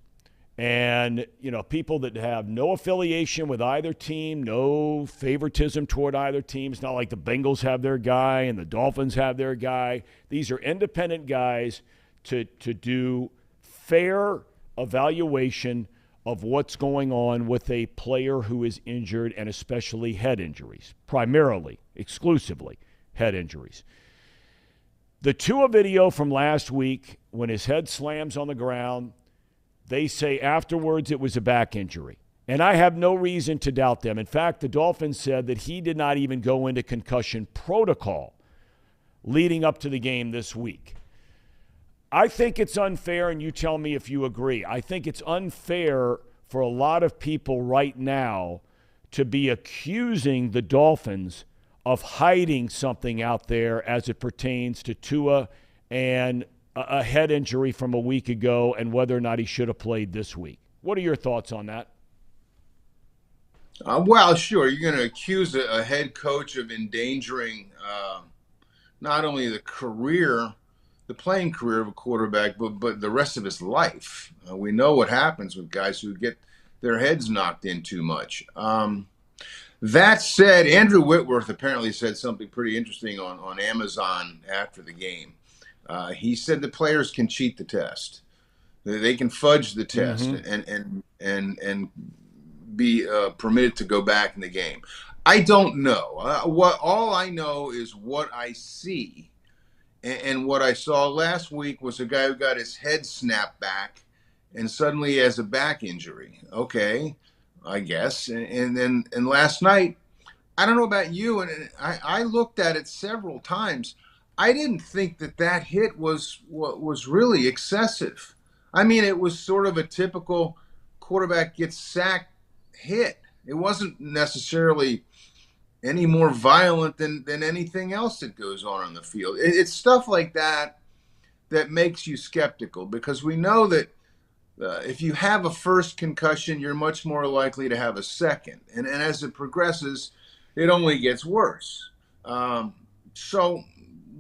And, people that have no affiliation with either team, no favoritism toward either team. It's not like the Bengals have their guy and the Dolphins have their guy. These are independent guys to do fair evaluation of what's going on with a player who is injured, and especially head injuries, primarily, exclusively head injuries. The Tua video from last week, when his head slams on the ground, they say afterwards it was a back injury. And I have no reason to doubt them. In fact, the Dolphins said that he did not even go into concussion protocol leading up to the game this week. I think it's unfair, and you tell me if you agree. I think it's unfair for a lot of people right now to be accusing the Dolphins of hiding something out there as it pertains to Tua and a head injury from a week ago and whether or not he should have played this week. What are your thoughts on that? Well, sure. You're going to accuse a head coach of endangering not only the playing career of a quarterback, but the rest of his life. We know what happens with guys who get their heads knocked in too much. That said, Andrew Whitworth apparently said something pretty interesting on Amazon after the game. He said the players can cheat the test. They can fudge the test and be permitted to go back in the game. I don't know. All I know is what I see. And what I saw last week was a guy who got his head snapped back and suddenly he has a back injury. Okay, I guess. And last night, I don't know about you, and I looked at it several times. I didn't think that hit was really excessive. I mean, it was sort of a typical quarterback gets sacked hit. It wasn't necessarily any more violent than anything else that goes on the field. It's stuff like that makes you skeptical, because we know that if you have a first concussion, you're much more likely to have a second. And as it progresses, it only gets worse. So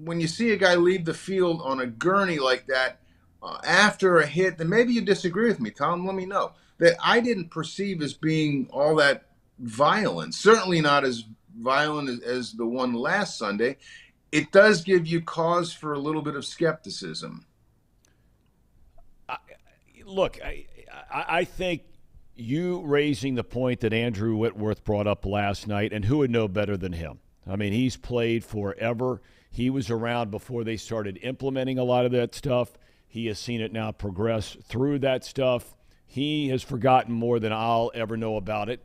when you see a guy leave the field on a gurney like that after a hit, then maybe you disagree with me, Tom. Let me know. That I didn't perceive as being all that violent. Certainly not as violent as the one last Sunday. It does give you cause for a little bit of skepticism. Look, I think you raising the point that Andrew Whitworth brought up last night, and who would know better than him? I mean, he's played forever. He was around before they started implementing a lot of that stuff. He has seen it now progress through that stuff. He has forgotten more than I'll ever know about it.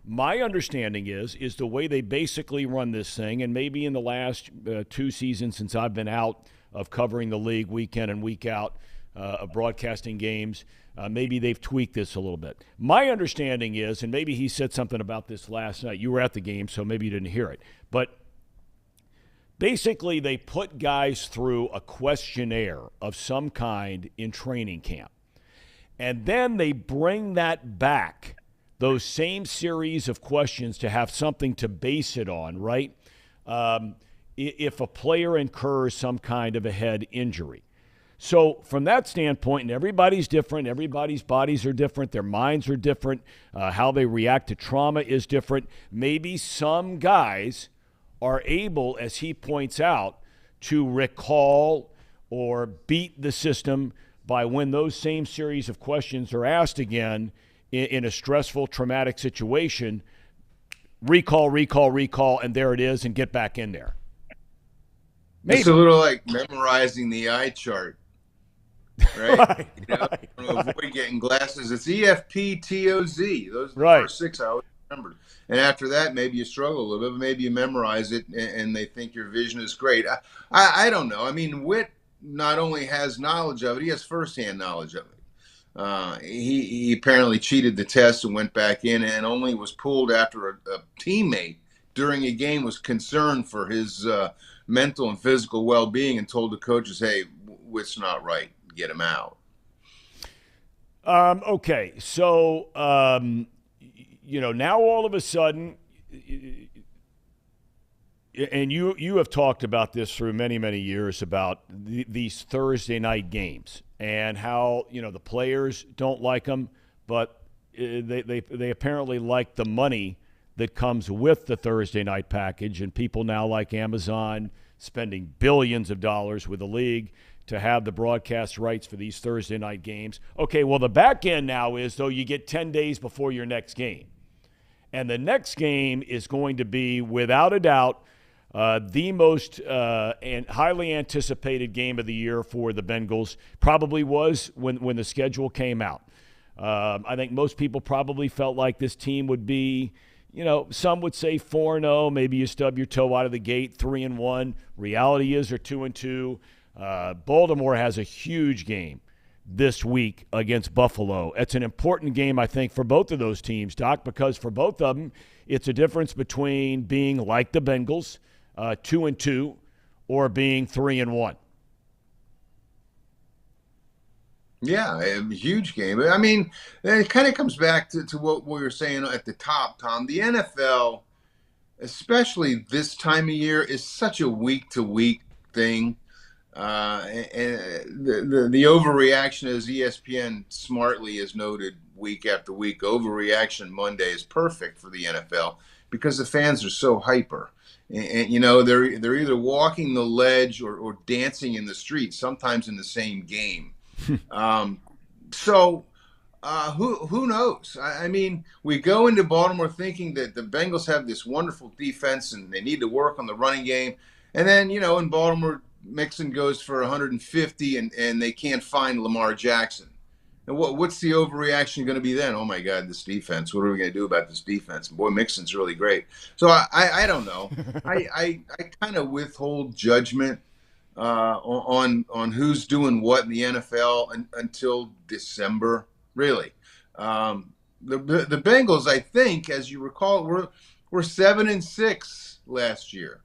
My understanding is the way they basically run this thing, and maybe in the last 2 seasons since I've been out of covering the league week in and week out of broadcasting games, maybe they've tweaked this a little bit. My understanding is, and maybe he said something about this last night. You were at the game, so maybe you didn't hear it. But basically they put guys through a questionnaire of some kind in training camp. And then they bring that back, those same series of questions, to have something to base it on, right? If a player incurs some kind of a head injury. So from that standpoint, and everybody's different, everybody's bodies are different, their minds are different, how they react to trauma is different. Maybe some guys are able, as he points out, to recall or beat the system by when those same series of questions are asked again in a stressful, traumatic situation, recall, and there it is, and get back in there. Maybe. It's a little like memorizing the eye chart, right? Avoid getting glasses. It's EFPTOZ. Those are the first 6 I always remembered. And after that, maybe you struggle a little bit, but maybe you memorize it, and they think your vision is great. I don't know. I mean, Witt not only has knowledge of it, he has firsthand knowledge of it. He apparently cheated the test and went back in, and only was pulled after a teammate during a game was concerned for his mental and physical well-being and told the coaches, hey, Witt's not right. Get him out. Okay, so, now all of a sudden, and you have talked about this through many, many years about these Thursday night games and how, the players don't like them, but they apparently like the money that comes with the Thursday night package, and people now like Amazon spending billions of dollars with the league to have the broadcast rights for these Thursday night games. Okay, well, the back end now is, though, you get 10 days before your next game. And the next game is going to be, without a doubt, the most and highly anticipated game of the year for the Bengals. Probably was when the schedule came out. I think most people probably felt like this team would be, some would say 4-0. Maybe you stub your toe out of the gate, 3-1. Reality is they're 2-2. Baltimore has a huge game this week against Buffalo. It's an important game, I think, for both of those teams, Doc, because for both of them, it's a difference between being like the Bengals, 2-2, or being 3-1. Yeah, a huge game. I mean, it kind of comes back to what we were saying at the top, Tom. The NFL, especially this time of year, is such a week-to-week thing. And the overreaction, as ESPN smartly has noted week after week, overreaction Monday is perfect for the NFL because the fans are so hyper. And they're either walking the ledge or dancing in the street, sometimes in the same game. So who knows? I mean, we go into Baltimore thinking that the Bengals have this wonderful defense and they need to work on the running game. And then, in Baltimore, Mixon goes for 150 and they can't find Lamar Jackson. And what's the overreaction going to be then? Oh, my God, this defense. What are we going to do about this defense? Boy, Mixon's really great. So I don't know. I kind of withhold judgment on who's doing what in the NFL until December, really. The Bengals, I think, as you recall, were 7-6 last year.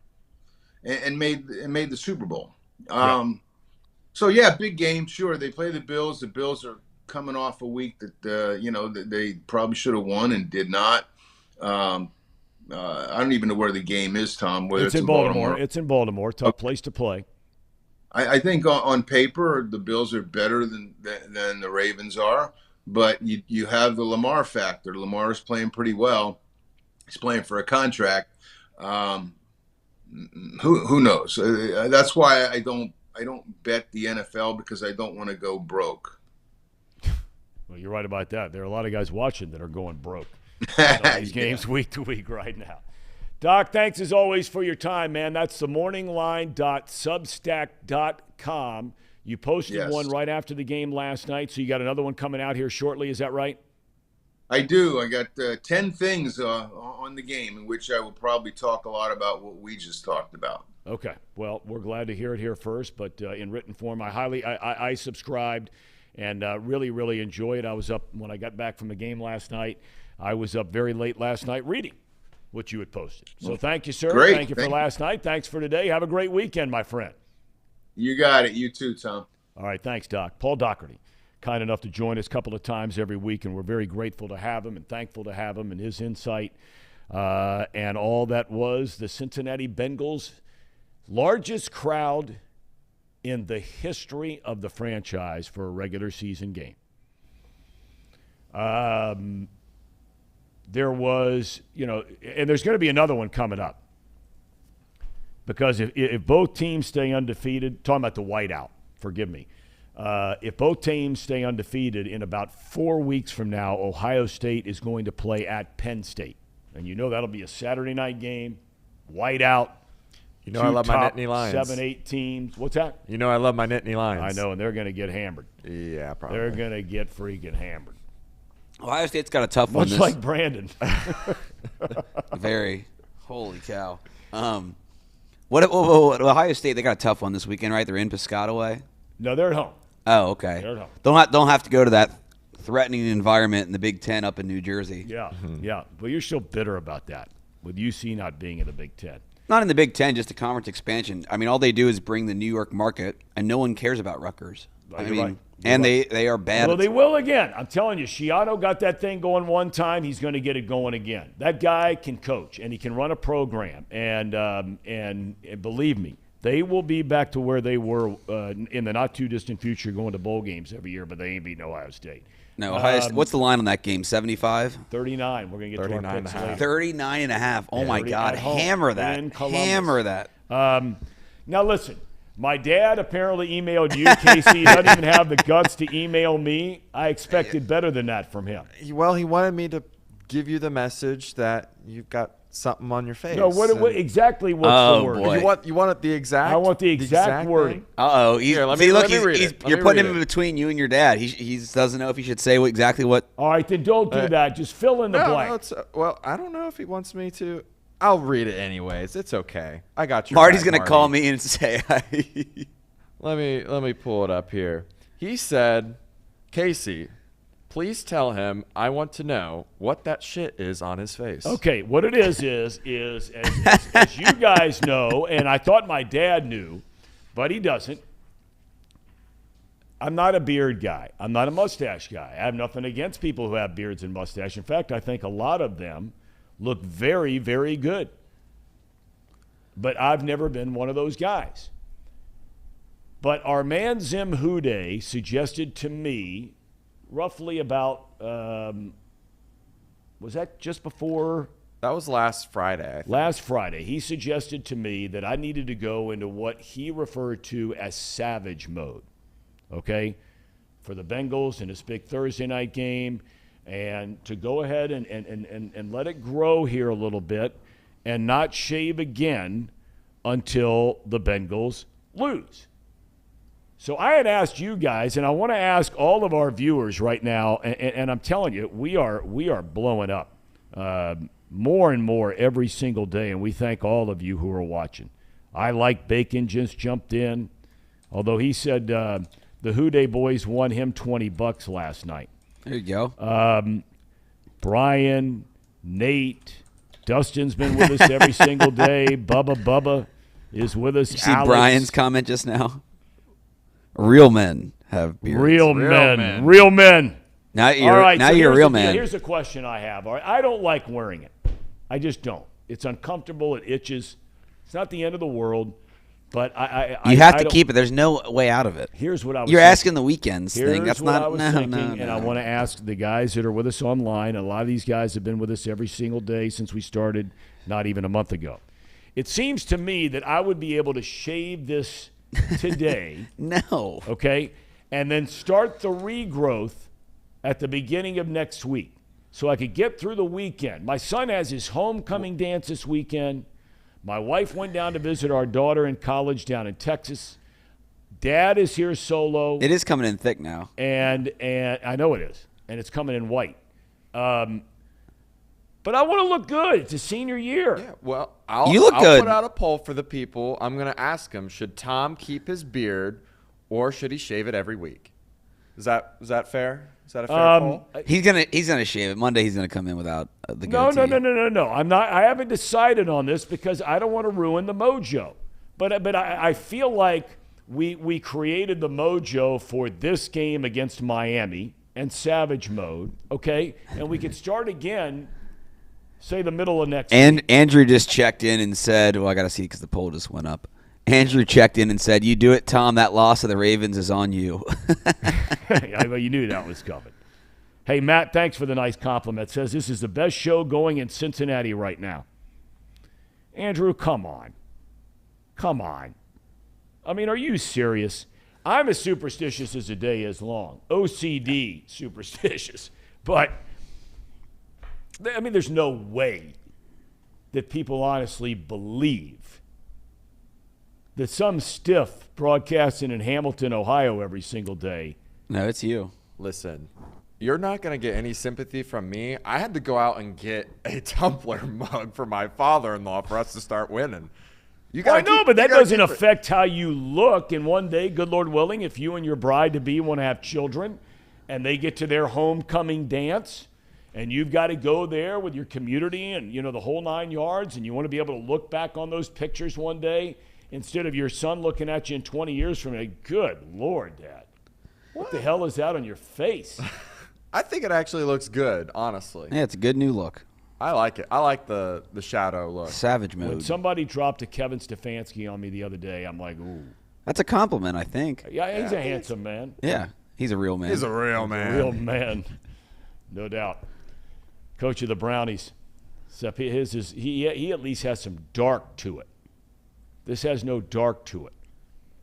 And made the Super Bowl. So yeah, big game. Sure, they play the Bills. The Bills are coming off a week that that they probably should have won and did not. I don't even know where the game is, Tom. Whether it's in Baltimore. It's in Baltimore. Tough place to play. I think on paper the Bills are better than the Ravens are, but you have the Lamar factor. Lamar is playing pretty well. He's playing for a contract. Who knows? That's why I don't bet the NFL, because I don't want to go broke. Well, you're right about that. There are a lot of guys watching that are going broke these games week to week right now. Doc, thanks as always for your time, man. That's themorningline.substack.com. You posted one right after the game last night, so you got another one coming out here shortly. Is that right? I do. I got 10 things on the game in which I will probably talk a lot about what we just talked about. Okay. Well, we're glad to hear it here first, but in written form, I subscribed and really, really enjoy it. I was up when I got back from the game last night. I was up very late last night reading what you had posted. So thank you, sir. Great. Thank you for last night. Thanks for today. Have a great weekend, my friend. You got it. You too, Tom. All right. Thanks, Doc. Paul Dougherty, kind enough to join us a couple of times every week, and we're very grateful to have him and thankful to have him and his insight and all that was the Cincinnati Bengals' largest crowd in the history of the franchise for a regular season game. There was, and there's going to be another one coming up. Because if both teams stay undefeated, talking about the whiteout, forgive me. If both teams stay undefeated, in about 4 weeks from now, Ohio State is going to play at Penn State. And that'll be a Saturday night game, whiteout. I love my Nittany Lions. 7, 8 teams. What's that? I love my Nittany Lions. I know, and they're going to get hammered. Yeah, probably. They're going to get freaking hammered. Ohio State's got a tough one. Much like Brandon. Very. Holy cow. What Ohio State, they got a tough one this weekend, right? They're in Piscataway. No, they're at home. Oh, okay. They're at home. Don't have to go to that threatening environment in the Big Ten up in New Jersey. Yeah, yeah. But you're still bitter about that, with UC not being in the Big Ten. Not in the Big Ten, just a conference expansion. I mean, all they do is bring the New York market, and no one cares about Rutgers. Right. They are bad. Well, they will again. I'm telling you, Schiano got that thing going one time. He's going to get it going again. That guy can coach, and he can run a program. And believe me, they will be back to where they were in the not-too-distant future, going to bowl games every year, but they ain't beating Ohio State. No, Ohio State. What's the line on that game, 75? 39. We're going to get to our picks later. 39.5. Oh, my God. Hammer that. Hammer that. Now, listen. My dad apparently emailed you, Casey. He doesn't even have the guts to email me. I expected better than that from him. Well, he wanted me to give you the message that you've got something on your face. No, what exactly what's the word? Boy. You want it the exact? I want the exact wording. Uh-oh. Let me read it. You're putting him in between you and your dad. He doesn't know if he should say exactly what. All right, then don't do that. Just fill in the blank. Well, I don't know if he wants me to. I'll read it anyways. It's okay. I got you. Marty's going to call me and say, Let me pull it up here. He said, Casey, please tell him I want to know what that shit is on his face. Okay, what it is as you guys know, and I thought my dad knew, but he doesn't. I'm not a beard guy. I'm not a mustache guy. I have nothing against people who have beards and mustache. In fact, I think a lot of them look very, very good. But I've never been one of those guys. But our man Zim Hude suggested to me roughly about, was that just before? That was last Friday, I think. Last Friday. He suggested to me that I needed to go into what he referred to as savage mode, okay, for the Bengals in this big Thursday night game, and to go ahead and let it grow here a little bit and not shave again until the Bengals lose. So I had asked you guys, and I want to ask all of our viewers right now, and I'm telling you, we are blowing up more and more every single day, and we thank all of you who are watching. I Like Bacon just jumped in, although he said the Hude boys won him $20 last night. There you go. Brian, Nate, Dustin's been with us every single day. Bubba is with us. You see Brian's comment just now? Real men have beards. Real men. Now you're, all right, now so you're a real man. Here's a question I have. All right, I don't like wearing it. I just don't. It's uncomfortable. It itches. It's not the end of the world. But you have to keep it. There's no way out of it. Here's what I was You're thinking. asking the weekends thing. That's what not. I was no, thinking, no. And I want to ask the guys that are with us online. A lot of these guys have been with us every single day since we started, not even a month ago. It seems to me that I would be able to shave this today. No. Okay, and then start the regrowth at the beginning of next week, so I could get through the weekend. My son has his homecoming dance this weekend. My wife went down to visit our daughter in college down in Texas. Dad is here solo. It is coming in thick now. And I know it is. And it's coming in white. But I want to look good. It's a senior year. Yeah, well, I'll put out a poll for the people. I'm going to ask them, should Thom keep his beard or should he shave it every week? Is that fair? Is that a fair poll? He's gonna shave it. Monday he's gonna come in without the goatee. No. I'm not. I haven't decided on this because I don't want to ruin the mojo. But I feel like we created the mojo for this game against Miami and savage mode. Okay, and we could start again. Say the middle of next week. Andrew just checked in and said, well, I got to see because the poll just went up. Andrew checked in and said, "You do it, Tom. That loss of the Ravens is on you." You knew that was coming. Hey, Matt, thanks for the nice compliment. Says this is the best show going in Cincinnati right now. Andrew, come on. Come on. I mean, are you serious? I'm as superstitious as the day is long. OCD superstitious. But, I mean, there's no way that people honestly believe that some stiff broadcasting in Hamilton, Ohio every single day. No, it's you. Listen, you're not going to get any sympathy from me. I had to go out and get a tumbler mug for my father-in-law for us to start winning. I know, but that doesn't affect how you look. And one day, good Lord willing, if you and your bride-to-be want to have children and they get to their homecoming dance and you've got to go there with your community and, the whole 9 yards, and you want to be able to look back on those pictures one day instead of your son looking at you in 20 years from now, good Lord, Dad, what the hell is that on your face? I think it actually looks good, honestly. Yeah, it's a good new look. I like it. I like the shadow look. Savage mode. When somebody dropped a Kevin Stefanski on me the other day, I'm like, ooh. That's a compliment, I think. Yeah, he's a handsome man. Yeah, he's a real man. He's a real man. A real man, no doubt. Coach of the Brownies. Except he at least has some dark to it. This has no dark to it.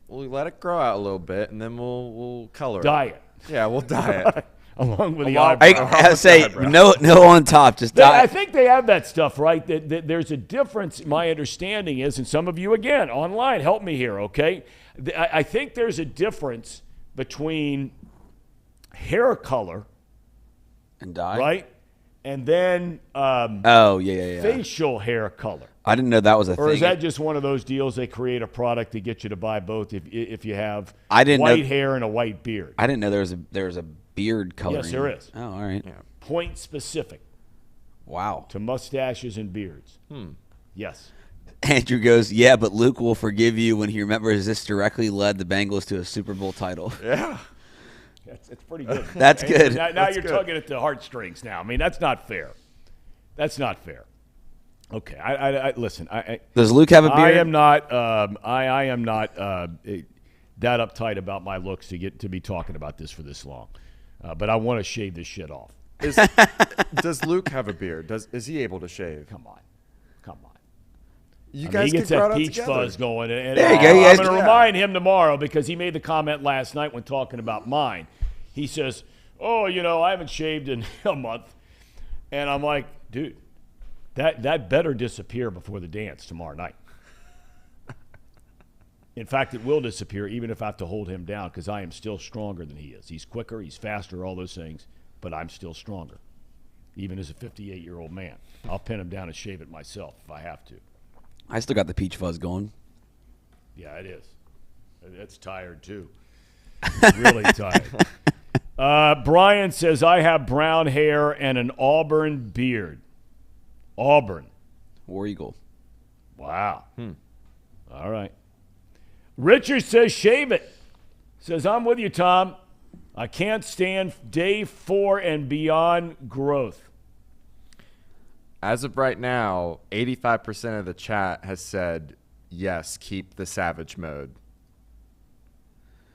We'll let it grow out a little bit, and then we'll color it. Dye it. Yeah, we'll dye it. Along with the eyebrow. I say no on top. Just dye. I think they have that stuff, right? That there's a difference. My understanding is, and some of you, again, online, help me here, okay? I think there's a difference between hair color and dye, right? And then facial hair color. I didn't know that was a thing. Or is that just one of those deals they create a product to get you to buy both if you have white hair and a white beard? I didn't know there was a beard coloring. Yes, there is. Oh, all right. Yeah. Point specific. Wow. To mustaches and beards. Yes. Andrew goes, yeah, but Luke will forgive you when he remembers this directly led the Bengals to a Super Bowl title. Yeah. It's pretty good. That's good. Now you're tugging at the heartstrings now. I mean, that's not fair. That's not fair. Okay. I listen. Does Luke have a beard? I am not. I am not that uptight about my looks to be talking about this for this long. But I want to shave this shit off. Does Luke have a beard? Is he able to shave? Come on. You guys he gets can grow that it peach together. fuzz going. And there you go. I'm going to remind him tomorrow because he made the comment last night when talking about mine. He says, oh, I haven't shaved in a month. And I'm like, dude, that better disappear before the dance tomorrow night. In fact, it will disappear even if I have to hold him down because I am still stronger than he is. He's quicker, he's faster, all those things, but I'm still stronger, even as a 58-year-old man. I'll pin him down and shave it myself if I have to. I still got the peach fuzz going. Yeah, it is. It's tired, too. Really tired. Brian says, I have brown hair and an auburn beard. Auburn. War Eagle. Wow. All right. Richard says, shave it. Says, I'm with you, Tom. I can't stand day 4 and beyond growth. As of right now, 85% of the chat has said, yes, keep the savage mode.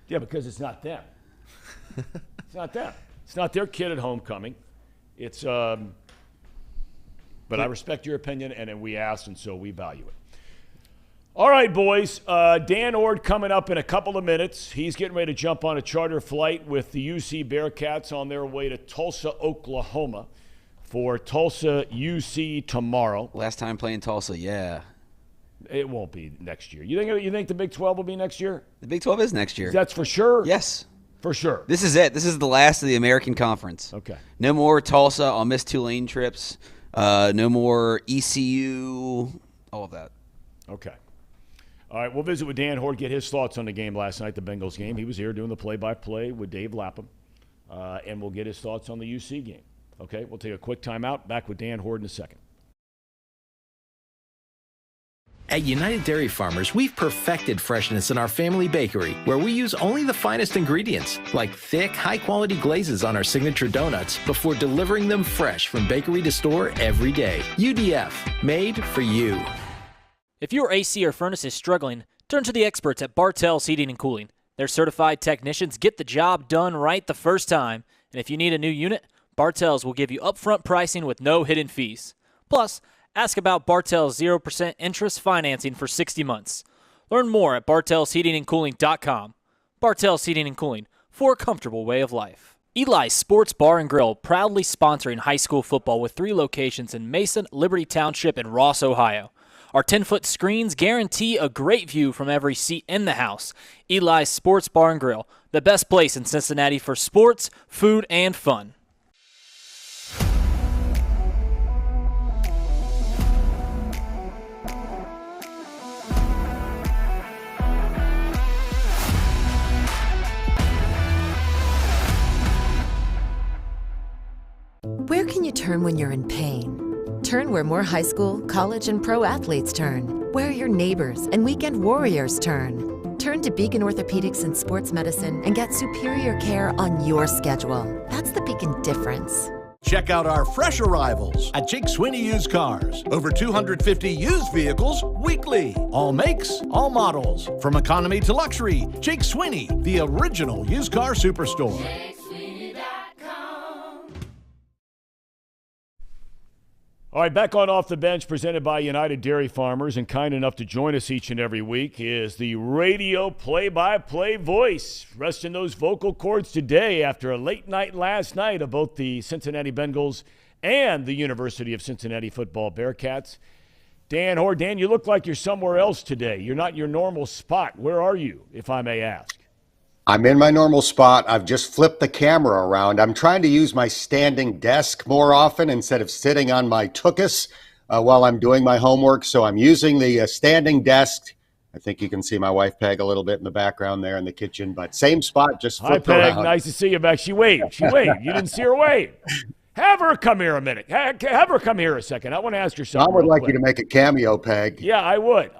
Yeah, because it's not them. It's not them. It's not their kid at homecoming. It's, but I respect your opinion, and we asked, and so we value it. All right, boys. Dan Hoard coming up in a couple of minutes. He's getting ready to jump on a charter flight with the UC Bearcats on their way to Tulsa, Oklahoma for Tulsa UC tomorrow. Last time playing Tulsa, yeah. It won't be next year. You think the Big 12 will be next year? The Big 12 is next year. That's for sure? Yes. For sure. This is it. This is the last of the American Conference. Okay. No more Tulsa. I'll miss Tulane trips. No more ECU. All of that. Okay. All right, we'll visit with Dan Hoard, get his thoughts on the game last night, the Bengals game. He was here doing the play-by-play with Dave Lapham, and we'll get his thoughts on the UC game. Okay, we'll take a quick timeout. Back with Dan Hoard in a second. At United Dairy Farmers, we've perfected freshness in our family bakery, where we use only the finest ingredients, like thick, high-quality glazes on our signature donuts, before delivering them fresh from bakery to store every day. UDF, made for you. If your AC or furnace is struggling, Turn to the experts at Bartell's Heating and Cooling. Their certified technicians get the job done right the first time. And if you need a new unit, Bartell's will give you upfront pricing with no hidden fees. Plus, ask about Bartell's 0% interest financing for 60 months. Learn more at bartellsheatingandcooling.com. Bartell's Heating and Cooling, for a comfortable way of life. Eli's Sports Bar and Grill, proudly sponsoring high school football with 3 locations in Mason, Liberty Township, and Ross, Ohio. Our 10-foot screens guarantee a great view from every seat in the house. Eli's Sports Bar and Grill, the best place in Cincinnati for sports, food, and fun. Where can you turn when you're in pain? Turn where more high school, college, and pro athletes turn. Where your neighbors and weekend warriors turn. Turn to Beacon Orthopedics and Sports Medicine and get superior care on your schedule. That's the Beacon difference. Check out our fresh arrivals at Jake Sweeney Used Cars. Over 250 used vehicles weekly. All makes, all models. From economy to luxury, Jake Sweeney, the original used car superstore. All right, back on Off the Bench, presented by United Dairy Farmers, and kind enough to join us each and every week is the radio play-by-play voice. Resting those vocal cords today after a late night last night of both the Cincinnati Bengals and the University of Cincinnati football Bearcats. Dan Hoard. Dan, you look like you're somewhere else today. You're not in your normal spot. Where are you, if I may ask? I'm in my normal spot. I've just flipped the camera around. I'm trying to use my standing desk more often instead of sitting on my tuchus while I'm doing my homework. So I'm using the standing desk. I think you can see my wife Peg a little bit in the background there in the kitchen, but same spot, just flipped Hi, Peg. around. Nice to see you back. She waved. You didn't see her wave. Have her come here a minute. Have her come here a second. I want to ask her something. I would like quick. you to make a cameo, Peg. Yeah, I would.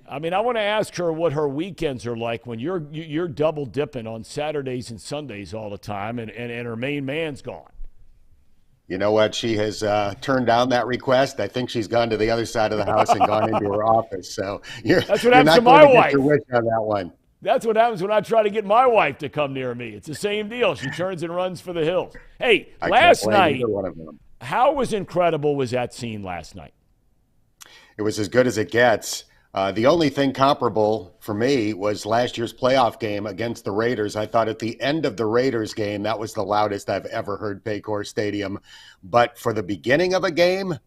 I mean, I want to ask her what her weekends are like when you're double dipping on Saturdays and Sundays all the time, and her main man's gone. You know what? She has turned down that request. I think she's gone to the other side of the house and gone into her office. So That's what happens to my wife. Your wish on that one. That's what happens when I try to get my wife to come near me. It's the same deal. She turns and runs for the hills. Hey, last night, how incredible was that scene last night? It was as good as it gets. The only thing comparable for me was last year's playoff game against the Raiders. I thought at the end of the Raiders game, that was the loudest I've ever heard Paycor Stadium. But for the beginning of a game,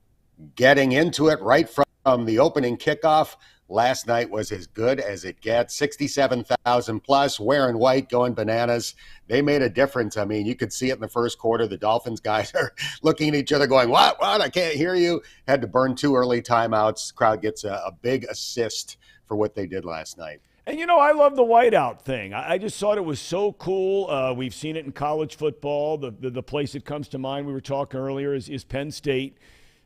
getting into it right from the opening kickoff, last night was as good as it gets. 67,000 plus, wearing white, going bananas. They made a difference. I mean, you could see it in the first quarter. The Dolphins guys are looking at each other going, what? I can't hear you. Had to burn 2 early timeouts. Crowd gets a big assist for what they did last night. And, I love the whiteout thing. I just thought it was so cool. We've seen it in college football. The place that comes to mind we were talking earlier is Penn State.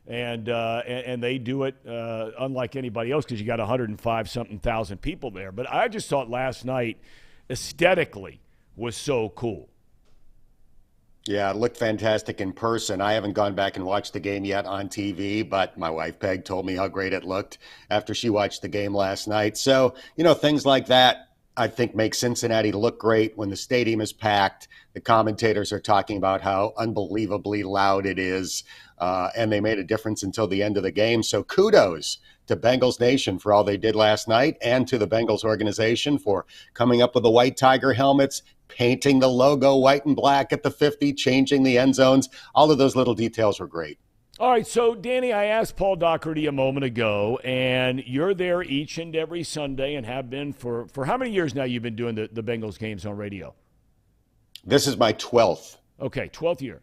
And they do it unlike anybody else because you got 105-something thousand people there. But I just thought last night aesthetically was so cool. Yeah, it looked fantastic in person. I haven't gone back and watched the game yet on TV, but my wife Peg told me how great it looked after she watched the game last night. So, things like that I think make Cincinnati look great when the stadium is packed. The commentators are talking about how unbelievably loud it is, and they made a difference until the end of the game. So kudos to Bengals Nation for all they did last night, and to the Bengals organization for coming up with the white tiger helmets, painting the logo white and black at the 50, changing the end zones. All of those little details were great. All right, so, Danny, I asked Paul Dougherty a moment ago, and you're there each and every Sunday and have been for how many years now you've been doing the Bengals games on radio? This is my 12th. Okay, 12th year.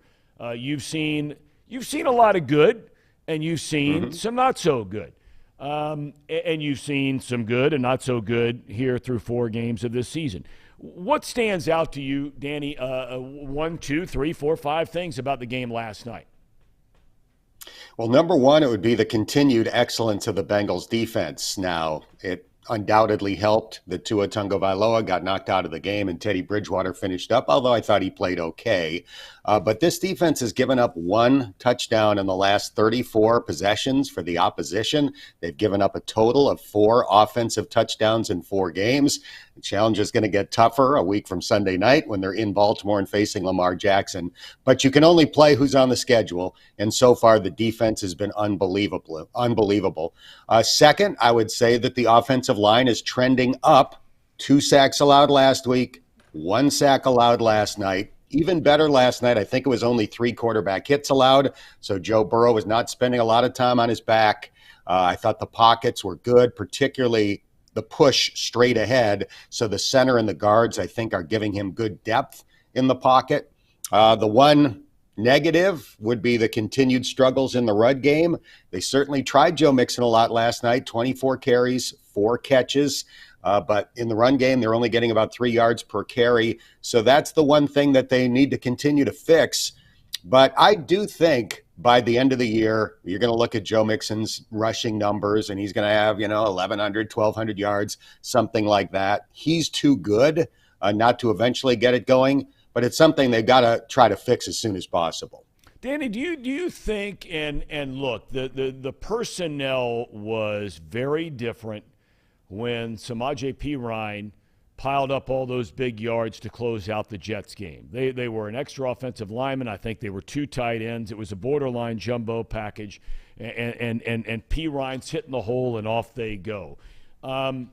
You've seen a lot of good, and you've seen some not so good. And you've seen some good and not so good here through 4 games of this season. What stands out to you, Danny, 1, 2, 3, 4, 5 things about the game last night? Well, number one, it would be the continued excellence of the Bengals defense. Now, it undoubtedly helped that Tua Tagovailoa got knocked out of the game and Teddy Bridgewater finished up, although I thought he played okay. But this defense has given up 1 touchdown in the last 34 possessions for the opposition. They've given up a total of 4 offensive touchdowns in 4 games. The challenge is going to get tougher a week from Sunday night when they're in Baltimore and facing Lamar Jackson. But you can only play who's on the schedule, and so far the defense has been unbelievable. Second, I would say that the offensive line is trending up. 2 sacks allowed last week, 1 sack allowed last night. Even better last night, I think it was only 3 quarterback hits allowed, so Joe Burrow was not spending a lot of time on his back. I thought the pockets were good, particularly the push straight ahead. So the center and the guards, I think, are giving him good depth in the pocket. The one negative would be the continued struggles in the run game. They certainly tried Joe Mixon a lot last night, 24 carries, 4 catches. But in the run game, they're only getting about 3 yards per carry. So that's the one thing that they need to continue to fix. But I do think by the end of the year, you're going to look at Joe Mixon's rushing numbers, and he's going to have, 1,100, 1,200 yards, something like that. He's too good not to eventually get it going, but it's something they've got to try to fix as soon as possible. Danny, do you think, and look, the personnel was very different when Samaje Perine piled up all those big yards to close out the Jets game. They were an extra offensive lineman. I think they were 2 tight ends. It was a borderline jumbo package, and Perine's hitting the hole, and off they go. I'm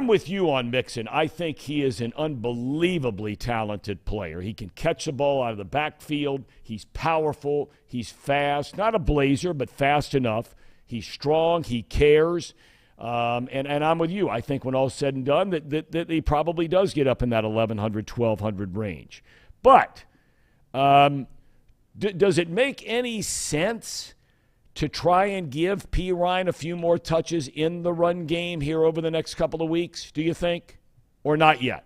with you on Mixon. I think he is an unbelievably talented player. He can catch the ball out of the backfield. He's powerful. He's fast. Not a blazer, but fast enough. He's strong. He cares. And I'm with you. I think when all's said and done, that he probably does get up in that 1,100, 1,200 range. But does it make any sense to try and give Perine a few more touches in the run game here over the next couple of weeks, do you think? Or not yet?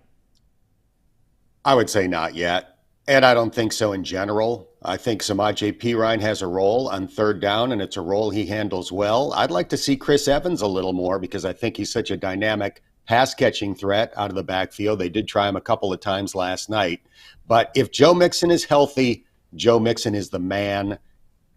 I would say not yet. And I don't think so in general. I think Samaje Perine has a role on 3rd down, and it's a role he handles well. I'd like to see Chris Evans a little more because I think he's such a dynamic pass-catching threat out of the backfield. They did try him a couple of times last night. But if Joe Mixon is healthy, Joe Mixon is the man.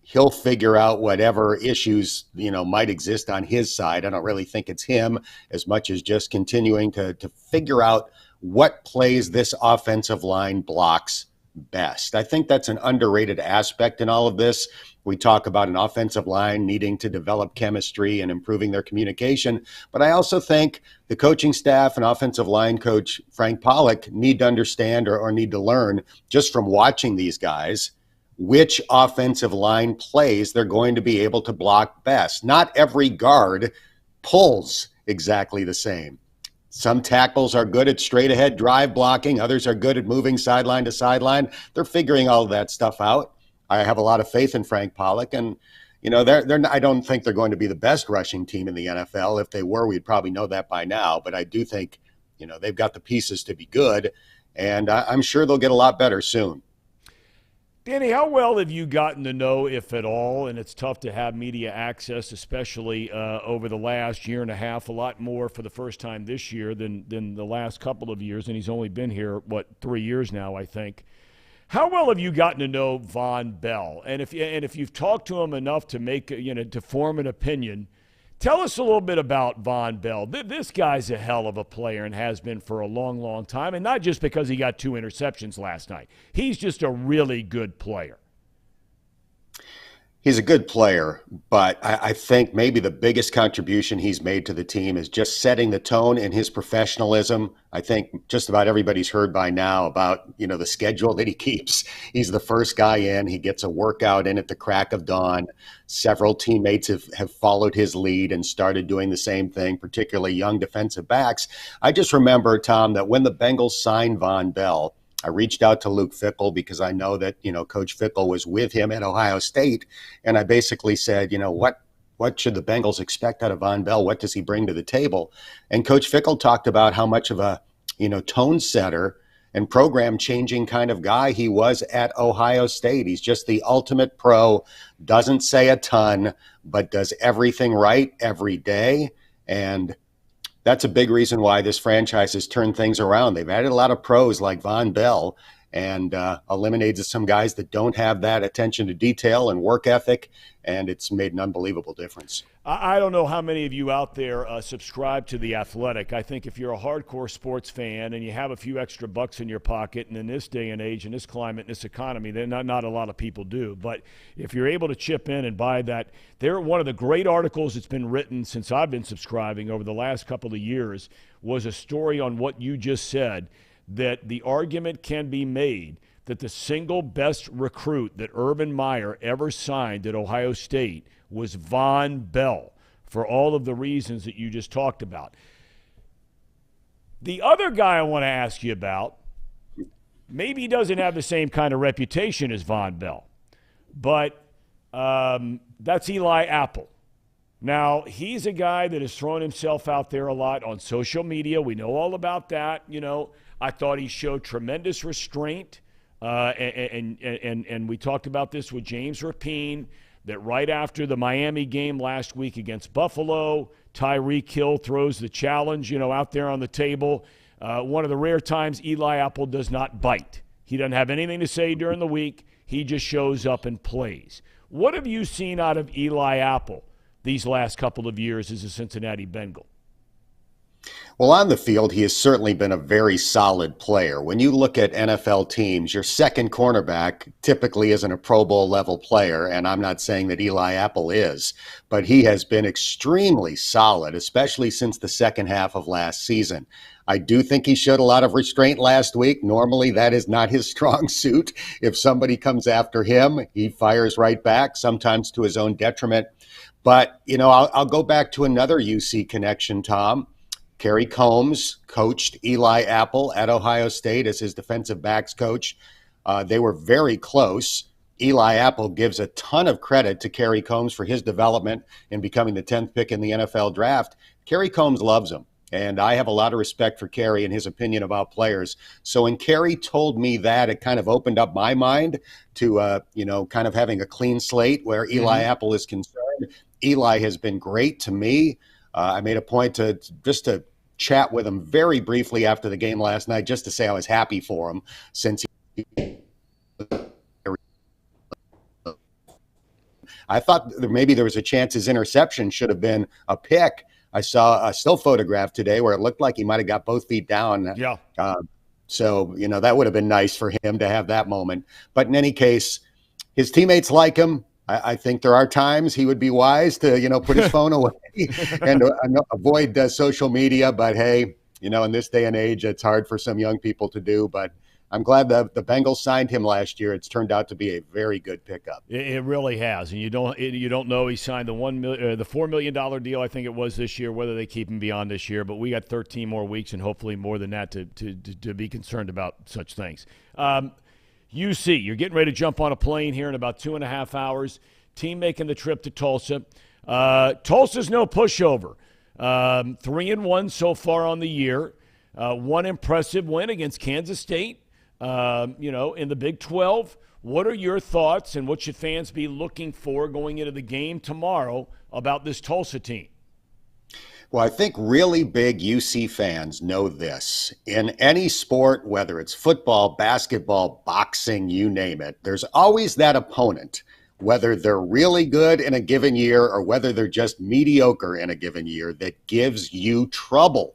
He'll figure out whatever issues, might exist on his side. I don't really think it's him as much as just continuing to figure out what plays this offensive line blocks best. I think that's an underrated aspect in all of this. We talk about an offensive line needing to develop chemistry and improving their communication, but I also think the coaching staff and offensive line coach Frank Pollock need to understand or need to learn just from watching these guys which offensive line plays they're going to be able to block best. Not every guard pulls exactly the same. Some tackles are good at straight ahead drive blocking. Others are good at moving sideline to sideline. They're figuring all of that stuff out. I have a lot of faith in Frank Pollock, and I don't think they're going to be the best rushing team in the NFL. If they were, we'd probably know that by now. But I do think, they've got the pieces to be good, and I'm sure they'll get a lot better soon. Danny, how well have you gotten to know, if at all, and it's tough to have media access, especially over the last year and a half, a lot more for the first time this year than the last couple of years, and he's only been here, 3 years now, I think. How well have you gotten to know Von Bell? And if you've talked to him enough to make, to form an opinion, tell us a little bit about Von Bell. This guy's a hell of a player and has been for a long, long time, and not just because he got 2 interceptions last night. He's just a really good player. He's a good player, but I think maybe the biggest contribution he's made to the team is just setting the tone in his professionalism. I think just about everybody's heard by now about, the schedule that he keeps. He's the first guy in. He gets a workout in at the crack of dawn. Several teammates have followed his lead and started doing the same thing, particularly young defensive backs. I just remember, Tom, that when the Bengals signed Von Bell, I reached out to Luke Fickell because I know that, Coach Fickell was with him at Ohio State. And I basically said, what should the Bengals expect out of Von Bell? What does he bring to the table? And Coach Fickell talked about how much of a, tone setter and program changing kind of guy he was at Ohio State. He's just the ultimate pro, doesn't say a ton, but does everything right every day. And that's a big reason why this franchise has turned things around. They've added a lot of pros like Von Bell, and eliminated some guys that don't have that attention to detail and work ethic, and it's made an unbelievable difference. I don't know how many of you out there subscribe to The Athletic. I think if you're a hardcore sports fan and you have a few extra bucks in your pocket, and in this day and age, in this climate, in this economy, then not a lot of people do. But if you're able to chip in and buy that, they're one of the great articles that's been written since I've been subscribing over the last couple of years was a story on what you just said, that the argument can be made that the single best recruit that Urban Meyer ever signed at Ohio State was Von Bell, for all of the reasons that you just talked about. The other guy I want to ask you about, maybe he doesn't have the same kind of reputation as Von Bell, but that's Eli Apple. Now, he's a guy that has thrown himself out there a lot on social media. We know all about that. You know, I thought he showed tremendous restraint, and we talked about this with James Rapine, that right after the Miami game last week against Buffalo, Tyreek Hill throws the challenge, out there on the table. One of the rare times Eli Apple does not bite. He doesn't have anything to say during the week. He just shows up and plays. What have you seen out of Eli Apple these last couple of years as a Cincinnati Bengal? Well, on the field, he has certainly been a very solid player. When you look at NFL teams, your second cornerback typically isn't a Pro Bowl level player, and I'm not saying that Eli Apple is, but he has been extremely solid, especially since the second half of last season. I do think he showed a lot of restraint last week. Normally, that is not his strong suit. If somebody comes after him, he fires right back, sometimes to his own detriment. But, I'll go back to another UC connection, Tom. Kerry Combs coached Eli Apple at Ohio State as his defensive backs coach. They were very close. Eli Apple gives a ton of credit to Kerry Combs for his development in becoming the 10th pick in the NFL draft. Kerry Combs loves him, and I have a lot of respect for Kerry and his opinion about players. So when Kerry told me that, it kind of opened up my mind to, kind of having a clean slate where Eli Apple is concerned. Eli has been great to me. I made a point to chat with him very briefly after the game last night, just to say I was happy for him, since I thought maybe there was a chance his interception should have been a pick. I saw a still photograph today where it looked like he might have got both feet down. Yeah. So, that would have been nice for him to have that moment. But in any case, his teammates like him. I think there are times he would be wise to, put his phone away and avoid social media. But hey, in this day and age, it's hard for some young people to do. But I'm glad the Bengals signed him last year. It's turned out to be a very good pickup. It really has, and you don't know he signed the $4 million deal. I think it was this year. Whether they keep him beyond this year, but we got 13 more weeks and hopefully more than that to be concerned about such things. UC, you're getting ready to jump on a plane here in about 2.5 hours. Team making the trip to Tulsa. Tulsa's no pushover. 3-1 so far on the year. One impressive win against Kansas State, in the Big 12. What are your thoughts and what should fans be looking for going into the game tomorrow about this Tulsa team? Well, I think really big UC fans know this. In any sport, whether it's football, basketball, boxing, you name it, there's always that opponent, whether they're really good in a given year or whether they're just mediocre in a given year, that gives you trouble.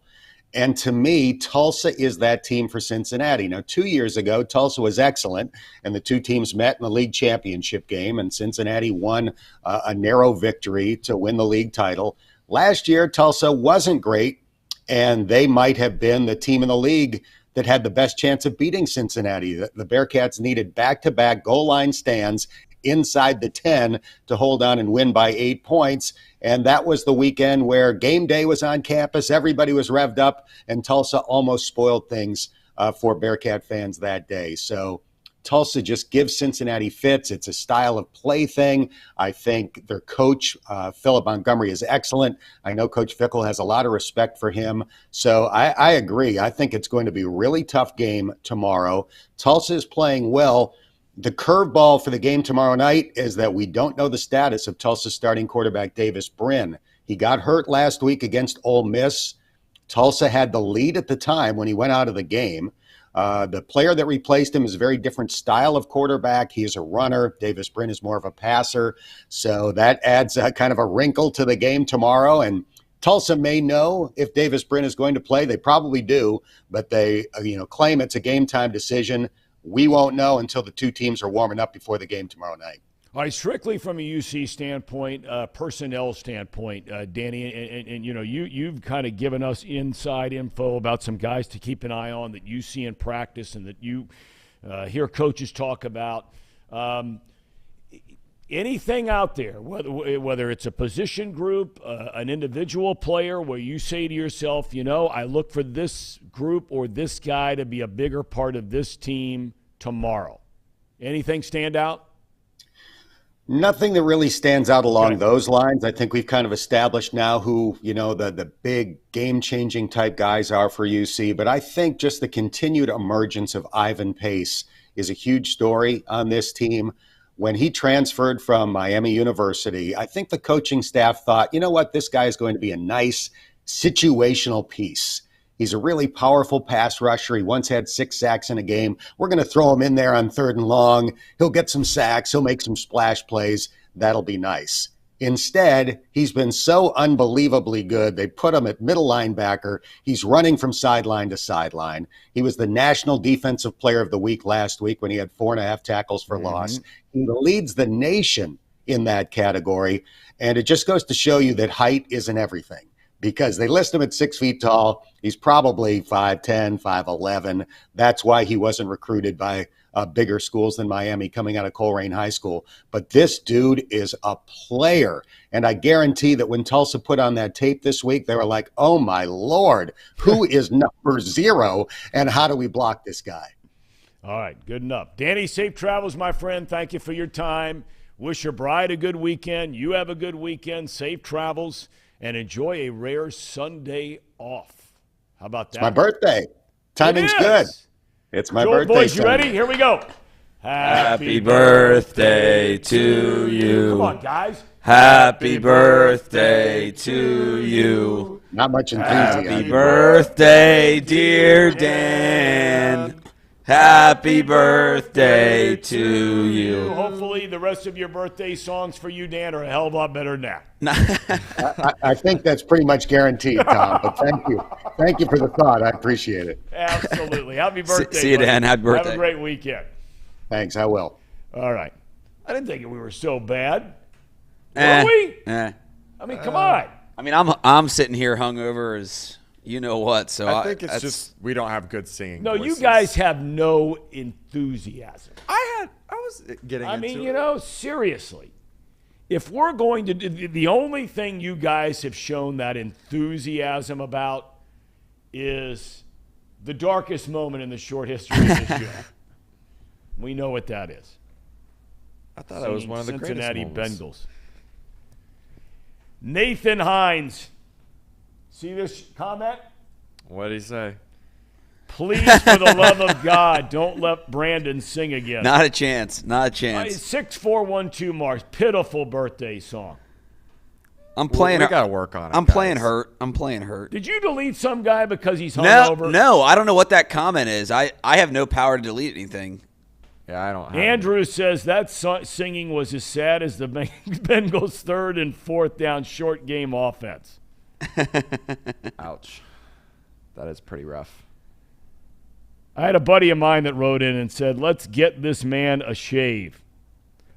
And to me, Tulsa is that team for Cincinnati. Now, 2 years ago, Tulsa was excellent, and the two teams met in the league championship game, and Cincinnati won a narrow victory to win the league title. Last year, Tulsa wasn't great, and they might have been the team in the league that had the best chance of beating Cincinnati. The Bearcats needed back-to-back goal line stands inside the 10 to hold on and win by 8 points. And that was the weekend where game day was on campus. Everybody was revved up, and Tulsa almost spoiled things for Bearcat fans that day. So Tulsa just gives Cincinnati fits. It's a style of play thing. I think their coach, Philip Montgomery, is excellent. I know Coach Fickle has a lot of respect for him. So I agree. I think it's going to be a really tough game tomorrow. Tulsa is playing well. The curveball for the game tomorrow night is that we don't know the status of Tulsa starting quarterback Davis Brin. He got hurt last week against Ole Miss. Tulsa had the lead at the time when he went out of the game. The player that replaced him is a very different style of quarterback. He is a runner. Davis Brin is more of a passer. So that adds kind of a wrinkle to the game tomorrow. And Tulsa may know if Davis Brin is going to play. They probably do, but they claim it's a game time decision. We won't know until the two teams are warming up before the game tomorrow night. All right, strictly from a UC standpoint, personnel standpoint, Danny, and you've kind of given us inside info about some guys to keep an eye on that you see in practice and that you hear coaches talk about. Anything out there, whether it's a position group, an individual player, where you say to yourself, I look for this group or this guy to be a bigger part of this team tomorrow. Anything stand out? Nothing that really stands out along those lines. I think we've kind of established now who, the big game-changing type guys are for UC. But I think just the continued emergence of Ivan Pace is a huge story on this team. When he transferred from Miami University, I think the coaching staff thought, this guy is going to be a nice situational piece. He's a really powerful pass rusher. He once had 6 sacks in a game. We're going to throw him in there on 3rd and long. He'll get some sacks. He'll make some splash plays. That'll be nice. Instead, he's been so unbelievably good. They put him at middle linebacker. He's running from sideline to sideline. He was the National Defensive Player of the Week last week when he had 4.5 tackles for loss. He leads the nation in that category. And it just goes to show you that height isn't everything, because they list him at 6 feet tall. He's probably 5'10", 5'11". That's why he wasn't recruited by bigger schools than Miami coming out of Colerain High School. But this dude is a player. And I guarantee that when Tulsa put on that tape this week, they were like, oh, my Lord, who is number 0 and how do we block this guy? All right, good enough. Danny, safe travels, my friend. Thank you for your time. Wish your bride a good weekend. You have a good weekend. Safe travels. And enjoy a rare Sunday off. How about that? It's my birthday. Timing's good. It's my birthday. Boys, you Sunday. ready? Here we go. Happy birthday to you. Come on, guys. Happy birthday to you. Not much enthusiasm. Happy birthday, dear Dan. Happy birthday to you. Hopefully the rest of your birthday songs for you, Dan, are a hell of a lot better than that. I think that's pretty much guaranteed, Tom. But thank you. Thank you for the thought. I appreciate it. Absolutely. Happy birthday. See you, Dan. Happy birthday. Have a great weekend. Thanks. I will. All right. I didn't think we were so bad. Were we? I mean, come on. I mean, I'm sitting here hungover as you know what. So I think it's just we don't have good singing. No, voices. you guys have no enthusiasm. I was getting. I into mean, it. Seriously. If we're going to do the only thing you guys have shown that enthusiasm about is the darkest moment in the short history of this show. We know what that is. I thought that was one of the Cincinnati greatest Bengals. Nathan Hines. See this comment? What did he say? Please, for the love of God, don't let Brandon sing again. Not a chance. Not a chance. 6412 Mars. Pitiful birthday song. I'm playing. We got to work on it. I'm playing hurt. I'm playing hurt. Did you delete some guy because he's hungover? No. I don't know what that comment is. I have no power to delete anything. Yeah, I don't have Andrew says that singing was as sad as the Bengals' 3rd and 4th down short game offense. Ouch. That is pretty rough. I had a buddy of mine that wrote in and said, let's get this man a shave,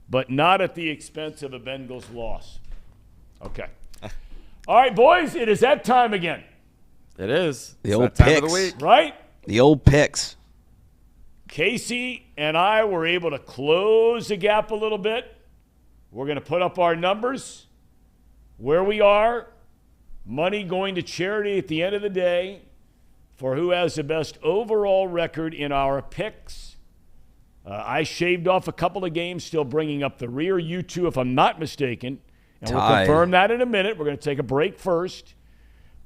but not at the expense of a Bengals loss. Okay. All right, boys, it is that time again. It is. The old time of picks. the week. Right? The old picks. Casey and I were able to close the gap a little bit. We're going to put up our numbers, where we are, money going to charity at the end of the day for who has the best overall record in our picks. I shaved off a couple of games, still bringing up the rear. You two, if I'm not mistaken. And we'll confirm that in a minute. We're going to take a break first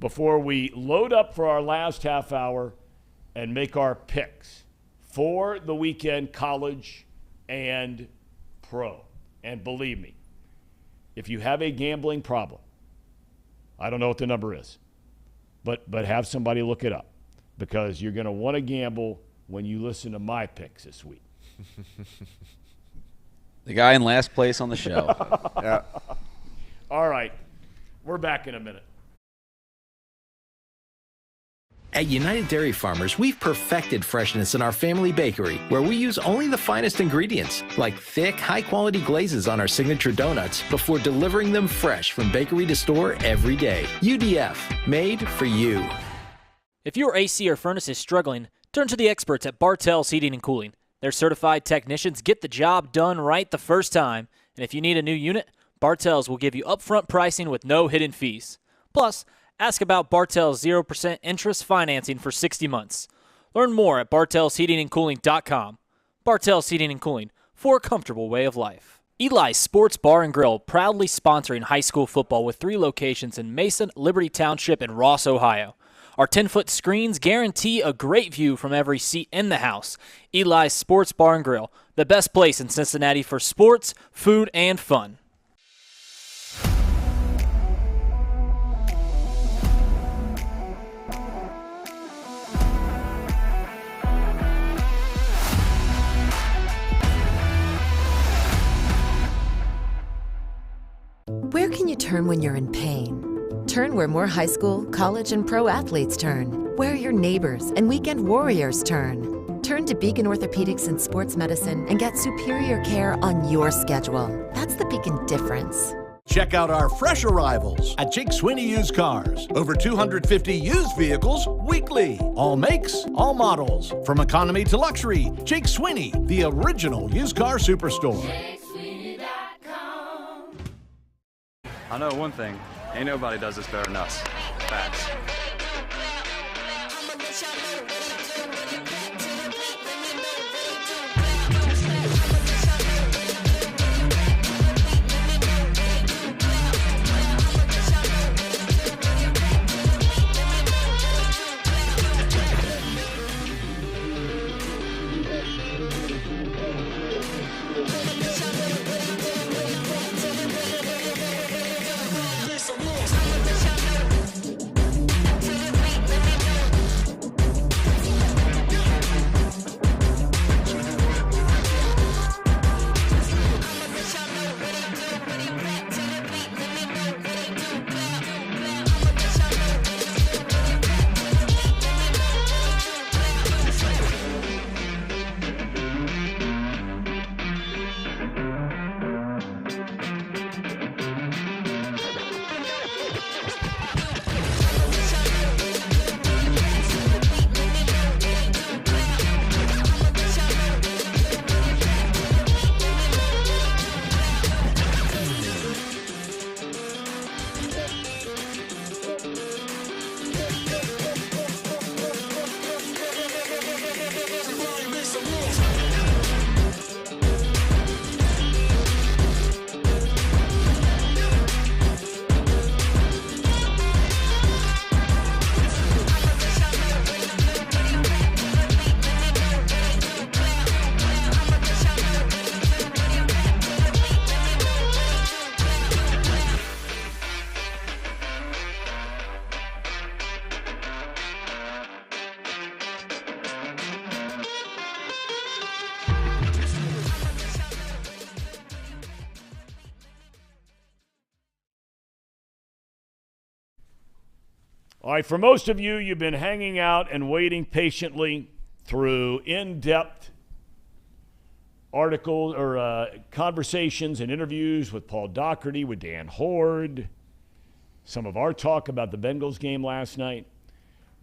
before we load up for our last half hour and make our picks for the weekend, college and pro. And believe me, if you have a gambling problem, I don't know what the number is, but have somebody look it up, because you're going to want to gamble when you listen to my picks this week. The guy in last place on the show. Yeah. All right. We're back in a minute. At United Dairy Farmers, we've perfected freshness in our family bakery, where we use only the finest ingredients, like thick, high-quality glazes on our signature donuts, before delivering them fresh from bakery to store every day. UDF, made for you. If your AC or furnace is struggling, turn to the experts at Bartell's Heating and Cooling. Their certified technicians get the job done right the first time, and if you need a new unit, Bartell's will give you upfront pricing with no hidden fees. Plus, ask about Bartell's 0% interest financing for 60 months. Learn more at bartellsheatingandcooling.com. Bartell's Heating and Cooling, for a comfortable way of life. Eli's Sports Bar and Grill, proudly sponsoring high school football with 3 locations in Mason, Liberty Township, and Ross, Ohio. Our 10-foot screens guarantee a great view from every seat in the house. Eli's Sports Bar and Grill, the best place in Cincinnati for sports, food, and fun. Where can you turn when you're in pain? Turn where more high school, college, and pro athletes turn. Where your neighbors and weekend warriors turn. Turn to Beacon Orthopedics and Sports Medicine and get superior care on your schedule. That's the Beacon difference. Check out our fresh arrivals at Jake Sweeney Used Cars. Over 250 used vehicles weekly. All makes, all models. From economy to luxury, Jake Sweeney, the original used car superstore. I know one thing. Ain't nobody does this better than us. Facts. All right, for most of you, you've been hanging out and waiting patiently through in-depth articles or conversations and interviews with Paul Dougherty, with Dan Hoard, some of our talk about the Bengals game last night.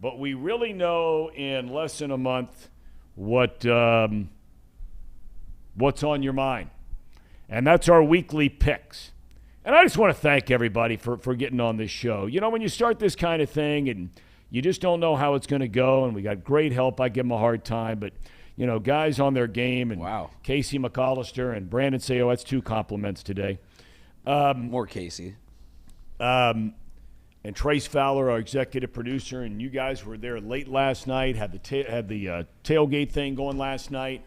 But we really know in less than a month what's on your mind. And that's our weekly picks. And I just want to thank everybody for getting on this show. You know, when you start this kind of thing and you just don't know how it's going to go, and we got great help, I give them a hard time. But, you know, guys on their game, and wow. Casey McAllister and Brandon Sayo, that's 2 compliments today. More Casey. And Trace Fowler, our executive producer, and you guys were there late last night, had the tailgate thing going last night.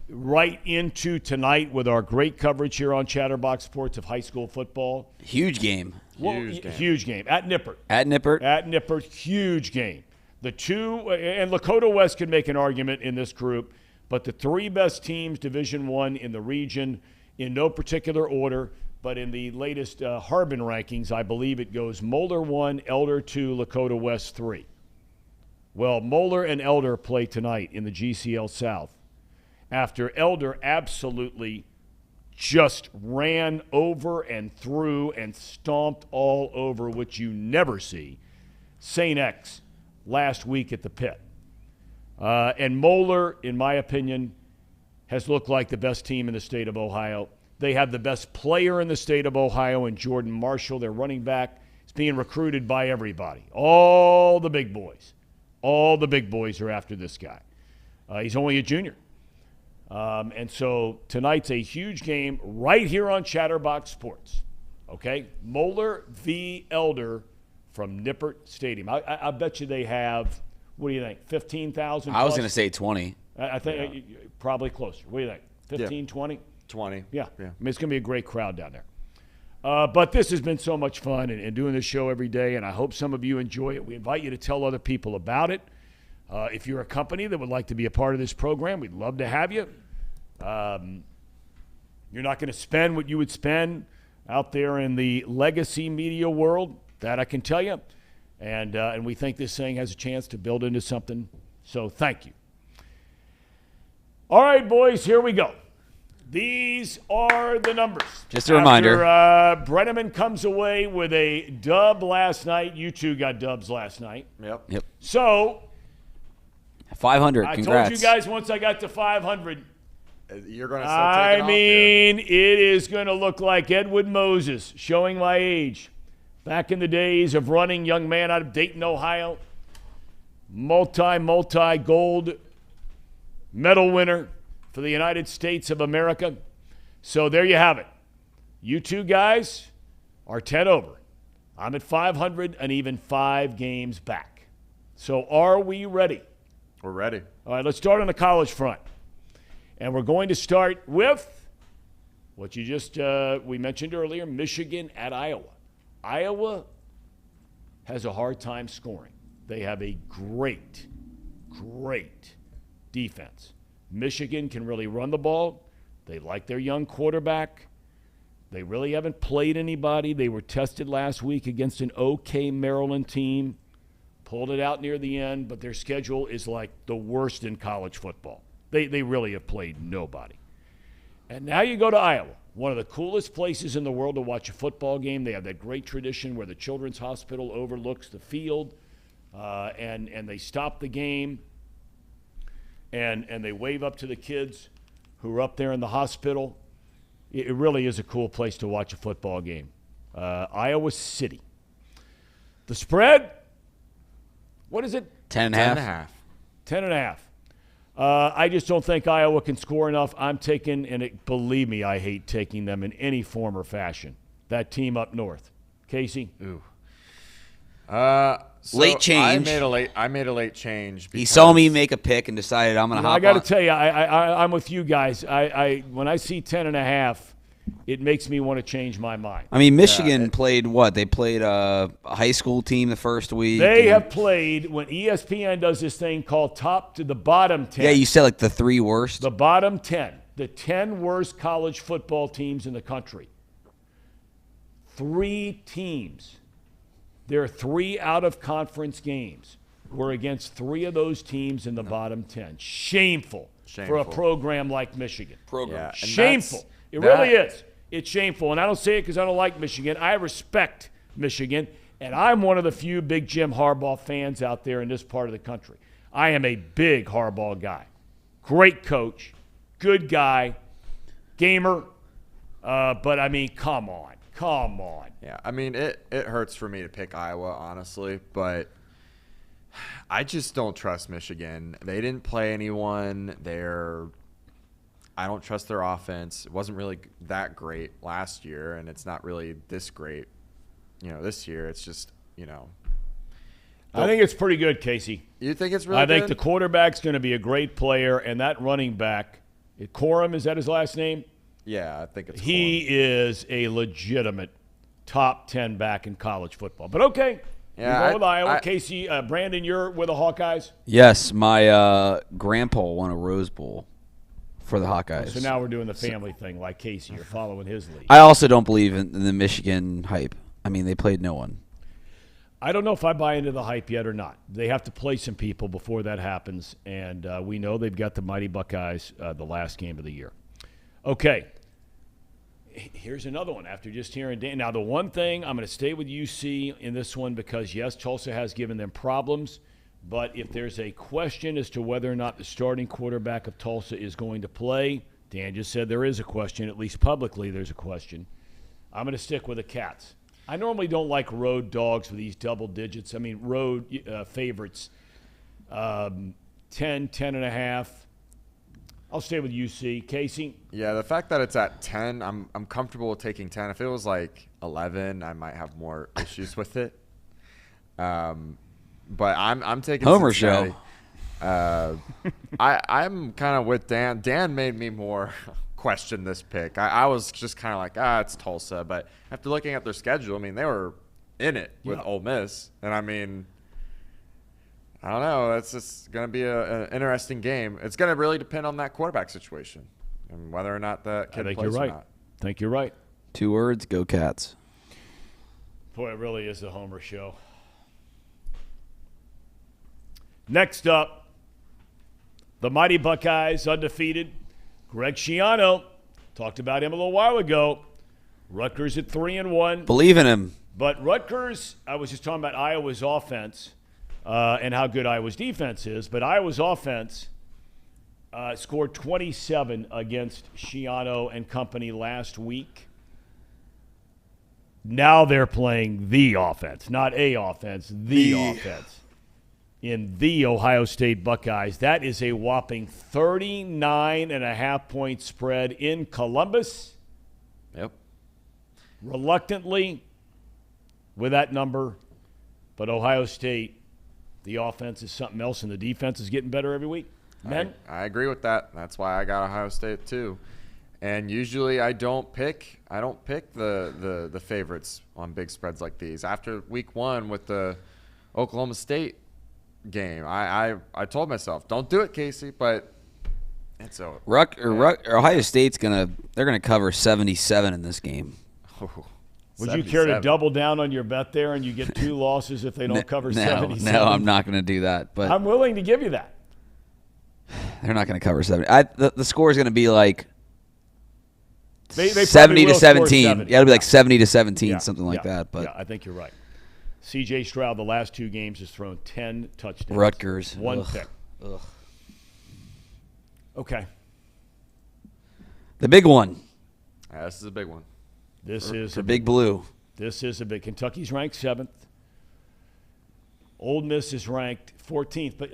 Right into tonight with our great coverage here on Chatterbox Sports of high school football. Huge game. Huge game. At Nippert. At Nippert. At Nippert, huge game. The two, and Lakota West can make an argument in this group, but the three best teams, Division I in the region, in no particular order, but in the latest Harbin rankings, I believe it goes Moeller 1, Elder 2, Lakota West 3. Well, Moeller and Elder play tonight in the GCL South after Elder absolutely just ran over and through and stomped all over, which you never see, St. X last week at the Pit. And Moeller, in my opinion, has looked like the best team in the state of Ohio. They have the best player in the state of Ohio in Jordan Marshall, their running back. He's being recruited by everybody, all the big boys. All the big boys are after this guy. He's only a junior. And so tonight's a huge game right here on Chatterbox Sports. Okay? Moeller v. Elder from Nippert Stadium. I bet you they have, what do you think, 15,000? I was going to say 20. I think probably closer. What do you think, 15, 20? 20. Yeah. I mean, it's going to be a great crowd down there. But this has been so much fun and doing this show every day, and I hope some of you enjoy it. We invite you to tell other people about it. If you're a company that would like to be a part of this program, we'd love to have you. You're not going to spend what you would spend out there in the legacy media world, that I can tell you. And we think this thing has a chance to build into something. So thank you. All right, boys, here we go. These are the numbers. Just a reminder. Brennaman comes away with a dub last night. You two got dubs last night. Yep. So 500. I Congrats. told you guys once I got to 500. You're going to start taking off here. It is going to look like Edward Moses, showing my age. Back in the days of running, young man out of Dayton, Ohio. Multi-gold medal winner for the United States of America. So there you have it. You two guys are 10 over. I'm at 500 and even 5 games back. So are we ready? We're ready. All right, let's start on the college front. And we're going to start with what you just we mentioned earlier, Michigan at Iowa. Iowa has a hard time scoring. They have a great defense. Michigan can really run the ball. They like their young quarterback. They really haven't played anybody. They were tested last week against an okay Maryland team. Pulled it out near the end, but their schedule is like the worst in college football. They really have played nobody. And now you go to Iowa, one of the coolest places in the world to watch a football game. They have that great tradition where the Children's Hospital overlooks the field, and they stop the game, and they wave up to the kids who are up there in the hospital. It really is a cool place to watch a football game. Iowa City. The spread, what is it? 10.5. 10.5. I just don't think Iowa can score enough. I'm taking, and believe me, I hate taking them in any form or fashion. That team up north. Casey? Ooh. Late change. I made a late change. He saw me make a pick and decided I'm going to hop on. I got to tell you, I'm with you guys. When I see 10.5, it makes me want to change my mind. I mean, Michigan played what? They played a high school team the first week. They have played, when ESPN does this thing called top to the bottom 10. Yeah, you said like the 3 worst. The bottom 10. The 10 worst college football teams in the country. 3 teams. Their 3 out-of-conference games were against 3 of those teams in the bottom 10. Shameful for a program like Michigan. Yeah, shameful. It really is. It's shameful. And I don't say it because I don't like Michigan. I respect Michigan, and I'm one of the few big Jim Harbaugh fans out there in this part of the country. I am a big Harbaugh guy. Great coach, good guy, gamer, but, I mean, come on. Yeah, I mean, it hurts for me to pick Iowa, honestly, but I just don't trust Michigan. They didn't play anyone. I don't trust their offense. It wasn't really that great last year, and it's not really this great, this year. It's just, I think it's pretty good, Casey. You think it's really good? I think the quarterback's going to be a great player, and that running back, Corum, is that his last name? Yeah, I think it's He is a legitimate top 10 back in college football. But okay, Yeah, You're going with Iowa. Casey, Brandon, you're with the Hawkeyes? Yes, my grandpa won a Rose Bowl for the Hawkeyes. So now we're doing the family thing like Casey. You're following his lead. I also don't believe in the Michigan hype. I mean, they played no one. I don't know if I buy into the hype yet or not. They have to play some people before that happens, and we know they've got the mighty Buckeyes the last game of the year. Okay. Here's another one after just hearing Dan. Now, the one thing, I'm going to stay with UC in this one because, yes, Tulsa has given them problems, but if there's a question as to whether or not the starting quarterback of Tulsa is going to play, Dan just said there is a question, at least publicly there's a question. I'm going to stick with the Cats. I normally don't like road dogs with these double digits. I mean, road favorites, 10, 10.5. I'll stay with UC. Casey? Yeah, the fact that it's at 10, I'm comfortable with taking 10. If it was like 11, I might have more issues with it. But I'm taking Homer Cincinnati. show. I'm kind of with Dan. Dan made me more question this pick. I was just kind of like, it's Tulsa. But after looking at their schedule, I mean, they were in it with Ole Miss. And, I mean, I don't know. It's just going to be an interesting game. It's going to really depend on that quarterback situation and whether or not that kid plays or not. I think you're right. 2 words, go Cats. Boy, it really is the Homer show. Next up, the mighty Buckeyes, undefeated. Greg Schiano, talked about him a little while ago. Rutgers at 3-1. Believe in him. But Rutgers, I was just talking about Iowa's offense and how good Iowa's defense is. But Iowa's offense scored 27 against Schiano and company last week. Now they're playing the offense, not a offense, the offense. In the Ohio State Buckeyes. That is a whopping 39.5-point spread in Columbus. Yep. Reluctantly with that number, but Ohio State, the offense is something else, and the defense is getting better every week. Men? I agree with that. That's why I got Ohio State too. And usually I don't pick the favorites on big spreads like these. After week 1 with the Oklahoma State game, I told myself, don't do it, Casey, but it's over. Ohio State's they're gonna cover 77 in this game. Would you care to double down on your bet there and you get 2 losses if they don't cover 77? No, I'm not going to do that. But I'm willing to give you that. They're not going to cover 70. The score is going to be like they 70 to 17. 70. Yeah, it'll be like 70 to 17, something like that. But yeah, I think you're right. C.J. Stroud, the last 2 games, has thrown 10 touchdowns. Rutgers. 1 pick. Ugh. Okay. The big one. Yeah, this is a big one. This is the big blue. This is a big. Kentucky's ranked 7th. Ole Miss is ranked 14th. But,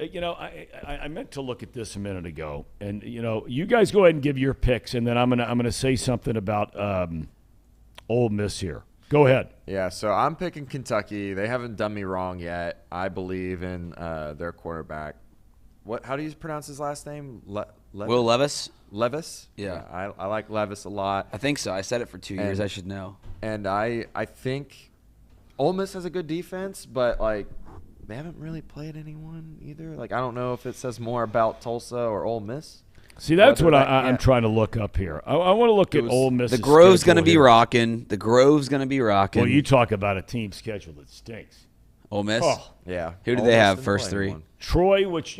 I meant to look at this a minute ago. And, you guys go ahead and give your picks, and then I'm gonna say something about Ole Miss here. Go ahead. Yeah, so I'm picking Kentucky. They haven't done me wrong yet. I believe in their quarterback. How do you pronounce his last name? Will Levis? Levis? Yeah. I like Levis a lot. I think so. I said it for 2 years. I should know. And I think Ole Miss has a good defense, but, they haven't really played anyone either. I don't know if it says more about Tulsa or Ole Miss. See, that's what I'm trying to look up here. I want to look at Ole Miss. The Grove's going to be rocking. The Grove's going to be rocking. Well, you talk about a team schedule that stinks. Ole Miss? Oh. Yeah. Who do they have first 3? Troy, which,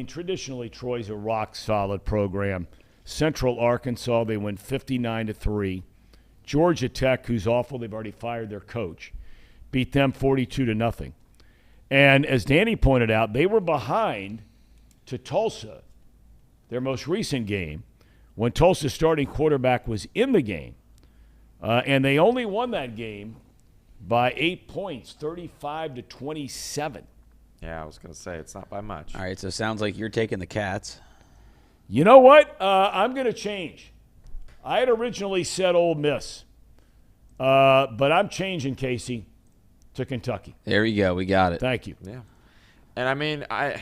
traditionally Troy's a rock-solid program. Central Arkansas, they win 59-3. Georgia Tech, who's awful, they've already fired their coach, beat them 42-0. And as Danny pointed out, they were behind to Tulsa, their most recent game, when Tulsa's starting quarterback was in the game. And they only won that game by 8 points, 35-27. Yeah, I was going to say, it's not by much. All right, so it sounds like you're taking the Cats. You know what? I'm going to change. I had originally said Ole Miss, but I'm changing, Casey, to Kentucky. There you go. We got it. Thank you. Yeah. And, I mean, I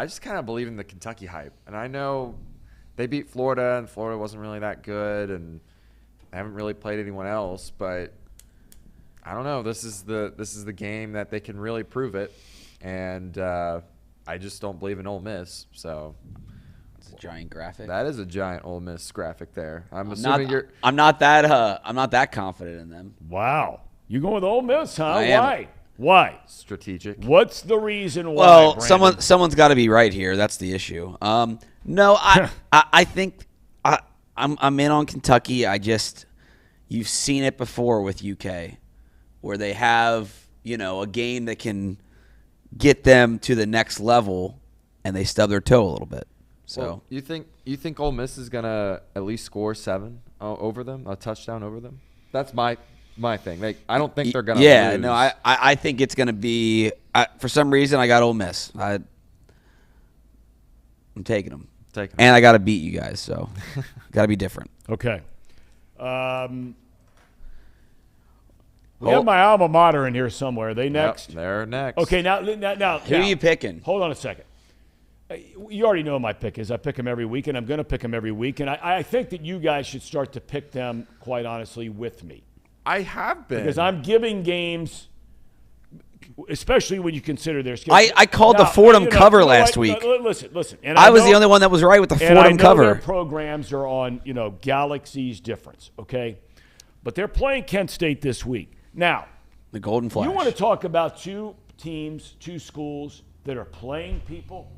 just kind of believe in the Kentucky hype. And I know they beat Florida, and Florida wasn't really that good, and they haven't really played anyone else. But I don't know. This is the game that they can really prove it, and I just don't believe in Ole Miss. So it's a giant graphic. That is a giant Ole Miss graphic there. I'm assuming you're. I'm not that confident in them. Wow, you going with Ole Miss, huh? I am. Why? Why? Strategic. What's the reason why? Well, Brandon? someone's got to be right here. That's the issue. No, I think I'm in on Kentucky. You've seen it before with UK, where they have a game that can get them to the next level, and they stub their toe a little bit. So well, you think Ole Miss is gonna at least score 7 over them, a touchdown over them? That's my thing. I don't think they're gonna. Yeah, lose. no, I think it's gonna be. For some reason, I got Ole Miss. I'm taking them. And I got to beat you guys, so got to be different. Okay. We have my alma mater in here somewhere. Are they next? Yep, they're next. Okay, now. Who are you picking? Hold on a second. You already know what my pick is. I pick them every week, and I'm going to pick them every week. And I think that you guys should start to pick them, quite honestly, with me. I have been. Because I'm giving games, especially when you consider their schedule. I called the Fordham cover last week. Listen. And I was the only one that was right with the Fordham cover. Their programs are on, galaxies difference, okay? But they're playing Kent State this week. Now, the Golden Flash. You want to talk about two teams, two schools that are playing people?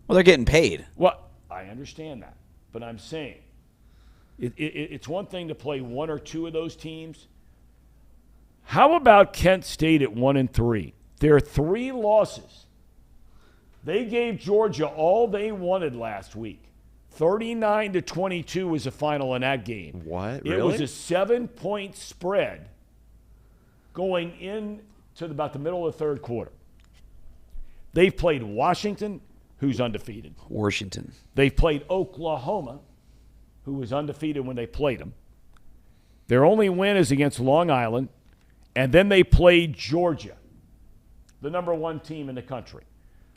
Well, they're getting paid. Well, I understand that. But I'm saying it's one thing to play one or two of those teams. How about Kent State at 1-3? There are 3 losses. They gave Georgia all they wanted last week. 39-22 was the final in that game. What? It was a 7-point spread going into about the middle of the third quarter. They've played Washington, who's undefeated. Washington. They've played Oklahoma, who was undefeated when they played them. Their only win is against Long Island. And then they played Georgia, the number 1 team in the country.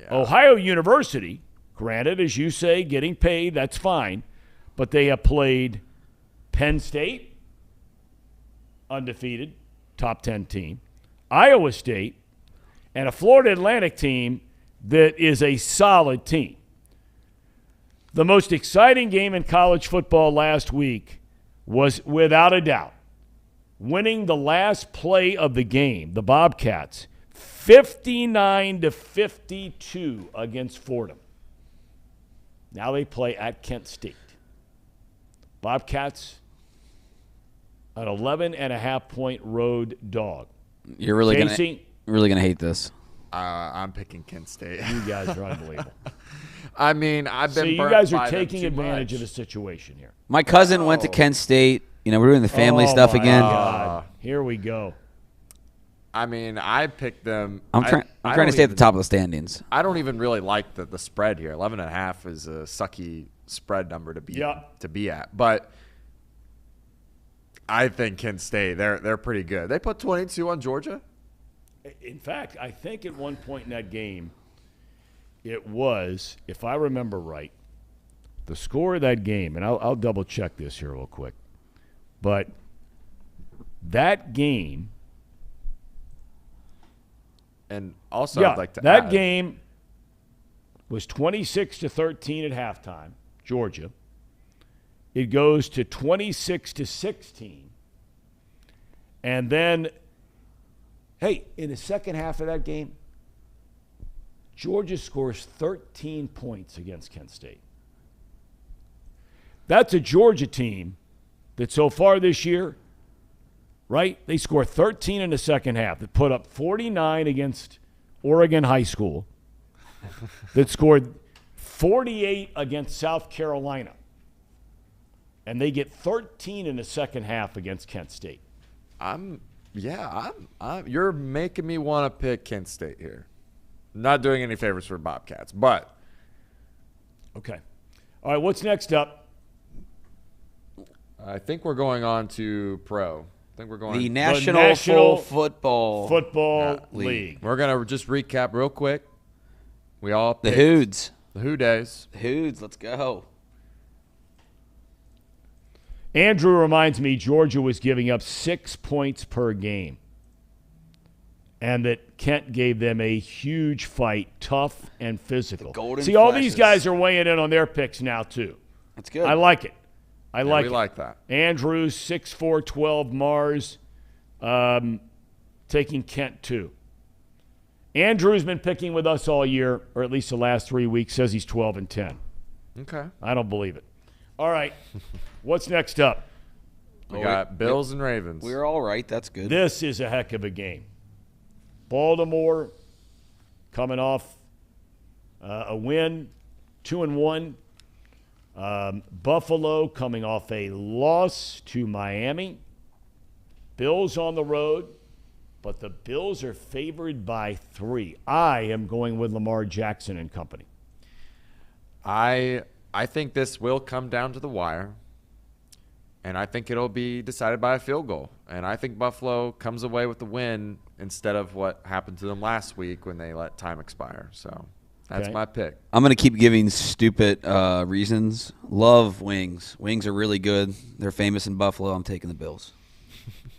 Yeah. Ohio University, granted, as you say, getting paid, that's fine. But they have played Penn State, undefeated, top 10 team. Iowa State, and a Florida Atlantic team that is a solid team. The most exciting game in college football last week was, without a doubt, winning the last play of the game, the Bobcats, 59-52 against Fordham. Now they play at Kent State. Bobcats, an 11.5-point road dog. You're really going to hate this. I'm picking Kent State. You guys are unbelievable. I mean, I've been. So you guys are taking advantage of the situation here. My cousin went to Kent State. We're doing the family stuff again. God. Here we go. I mean, I picked them. I'm trying to stay at the top of the standings. I don't even really like the spread here. 11.5 is a sucky spread number to be at. But I think Kent State, they're pretty good. They put 22 on Georgia. In fact, I think at one point in that game, it was, if I remember right, the score of that game, and I'll double check this here real quick. But that game, and also I'd like to that add, game was 26-13 at halftime, Georgia. It goes to 26-16, and then, hey, in the second half of that game, Georgia scores 13 points against Kent State. That's a Georgia team that so far this year, right, they score 13 in the second half, that put up 49 against Oregon High School, that scored 48 against South Carolina, and they get 13 in the second half against Kent State. You're making me want to pick Kent State here. Not doing any favors for Bobcats, but. Okay. All right, what's next up? I think we're going on to pro. I think we're going the National Football League. We're going to just recap real quick. We all picked the Hoods. The Who Days. The Hoods, let's go. Andrew reminds me Georgia was giving up 6 points per game, and that Kent gave them a huge fight, tough and physical. See, all these guys are weighing in on their picks now, too. That's good. I like it. We like that. Andrews, 6'4", Mars, taking Kent, too. Andrew's been picking with us all year, or at least the last 3 weeks, says he's 12-10. Okay. I don't believe it. All right. What's next up? We got Bills and Ravens. We're all right. That's good. This is a heck of a game. Baltimore coming off a win, 2-1. Buffalo coming off a loss to Miami. Bills on the road, but the Bills are favored by 3. I am going with Lamar Jackson and company. I think this will come down to the wire, and I think it'll be decided by a field goal. And I think Buffalo comes away with the win instead of what happened to them last week when they let time expire. So that's my pick. I'm going to keep giving stupid reasons. Love wings. Wings are really good. They're famous in Buffalo. I'm taking the Bills.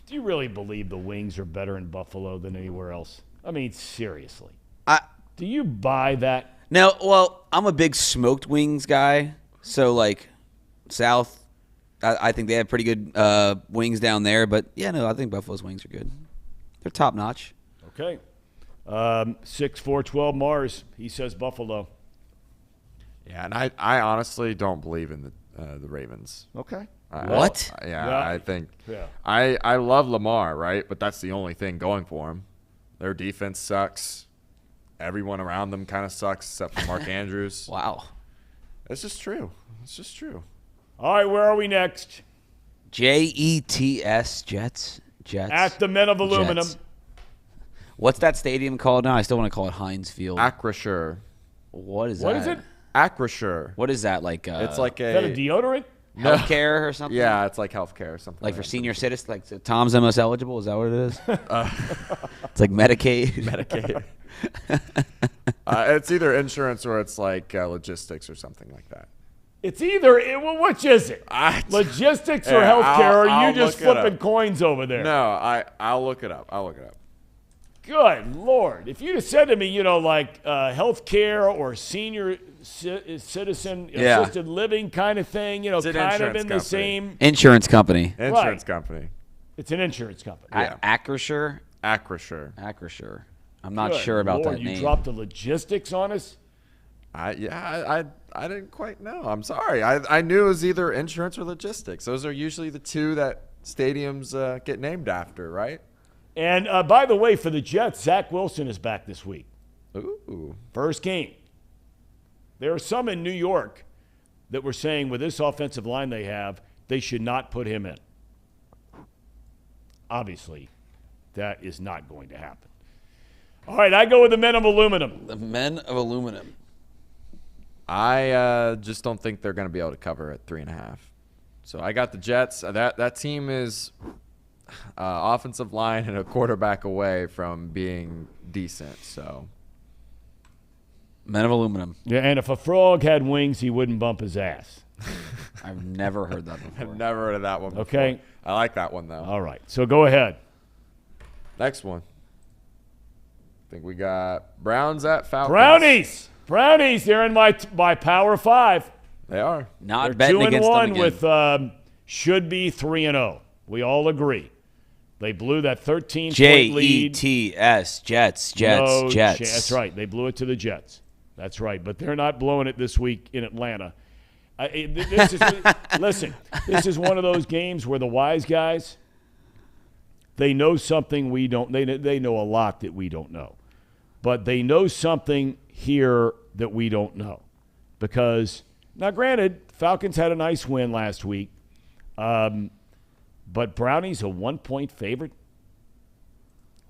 Do you really believe the wings are better in Buffalo than anywhere else? I mean, seriously. Do you buy that? No, well, I'm a big smoked wings guy. So, like, South, I think they have pretty good wings down there. But, yeah, no, I think Buffalo's wings are good. They're top-notch. Okay. 6'4", Mars. He says Buffalo. Yeah, and I honestly don't believe in the Ravens. Okay. What? I think I love Lamar, right? But that's the only thing going for him. Their defense sucks. Everyone around them kind of sucks except for Mark Andrews. Wow. It's just true. It's just true. All right, where are we next? Jets. Jets. At the Men of Aluminum. Jets. What's that stadium called now? I still want to call it Heinz Field. Acrisure. What is that? What is it? Acrisure. What is that? Like it's like is that a deodorant? Healthcare or something? Yeah, it's like healthcare or something. Like for senior citizens, like Tom's most eligible. Is that what it is? It's like Medicaid. Medicaid. It's either insurance or it's like logistics or something like that. It's either which is it? Logistics or healthcare? Or are you just flipping coins over there? No, I'll look it up. Good Lord. If you'd have said to me, like healthcare or senior citizen assisted living kind of thing, kind of in the same. Insurance company. Insurance company. It's an insurance company. Yeah. Acrisure. I'm not sure about that name. You dropped the logistics on us? I didn't quite know. I'm sorry. I knew it was either insurance or logistics. Those are usually the two that stadiums get named after, right? And by the way, for the Jets, Zach Wilson is back this week. Ooh. First game. There are some in New York that were saying with this offensive line they have, they should not put him in. Obviously, that is not going to happen. All right, I go with the Men of Aluminum. The Men of Aluminum. I just don't think they're going to be able to cover at 3.5. So I got the Jets. That team is offensive line and a quarterback away from being decent. So Men of Aluminum. Yeah, and if a frog had wings, he wouldn't bump his ass. I've never heard that before. I've never heard of that one before. Okay. I like that one, though. All right, so go ahead. Next one. I think we got Browns at Falcons. Brownies, they're in my Power 5. They are. Not betting against them again. with should be 3-0. We all agree. They blew that 13-point lead. Jets. That's right. They blew it to the Jets. That's right. But they're not blowing it this week in Atlanta. Listen, this is one of those games where the wise guys, they know something we don't. They know a lot that we don't know. But they know something here that we don't know. Because, now granted, Falcons had a nice win last week. But Brownies a 1-point favorite.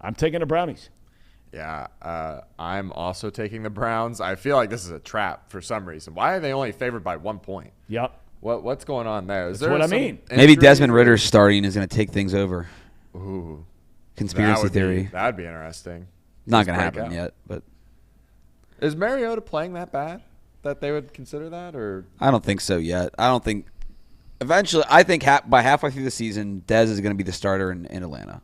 I'm taking the Brownies. Yeah, I'm also taking the Browns. I feel like this is a trap for some reason. Why are they only favored by 1 point? Yep. What's going on there? That's what I mean. Maybe Desmond Ritter's starting is going to take things over. Ooh. Conspiracy theory. That'd be interesting. Not going to happen yet, but. Is Mariota playing that bad that they would consider that? Or I don't think so yet. I don't think Eventually, I think by halfway through the season, Dez is going to be the starter in Atlanta.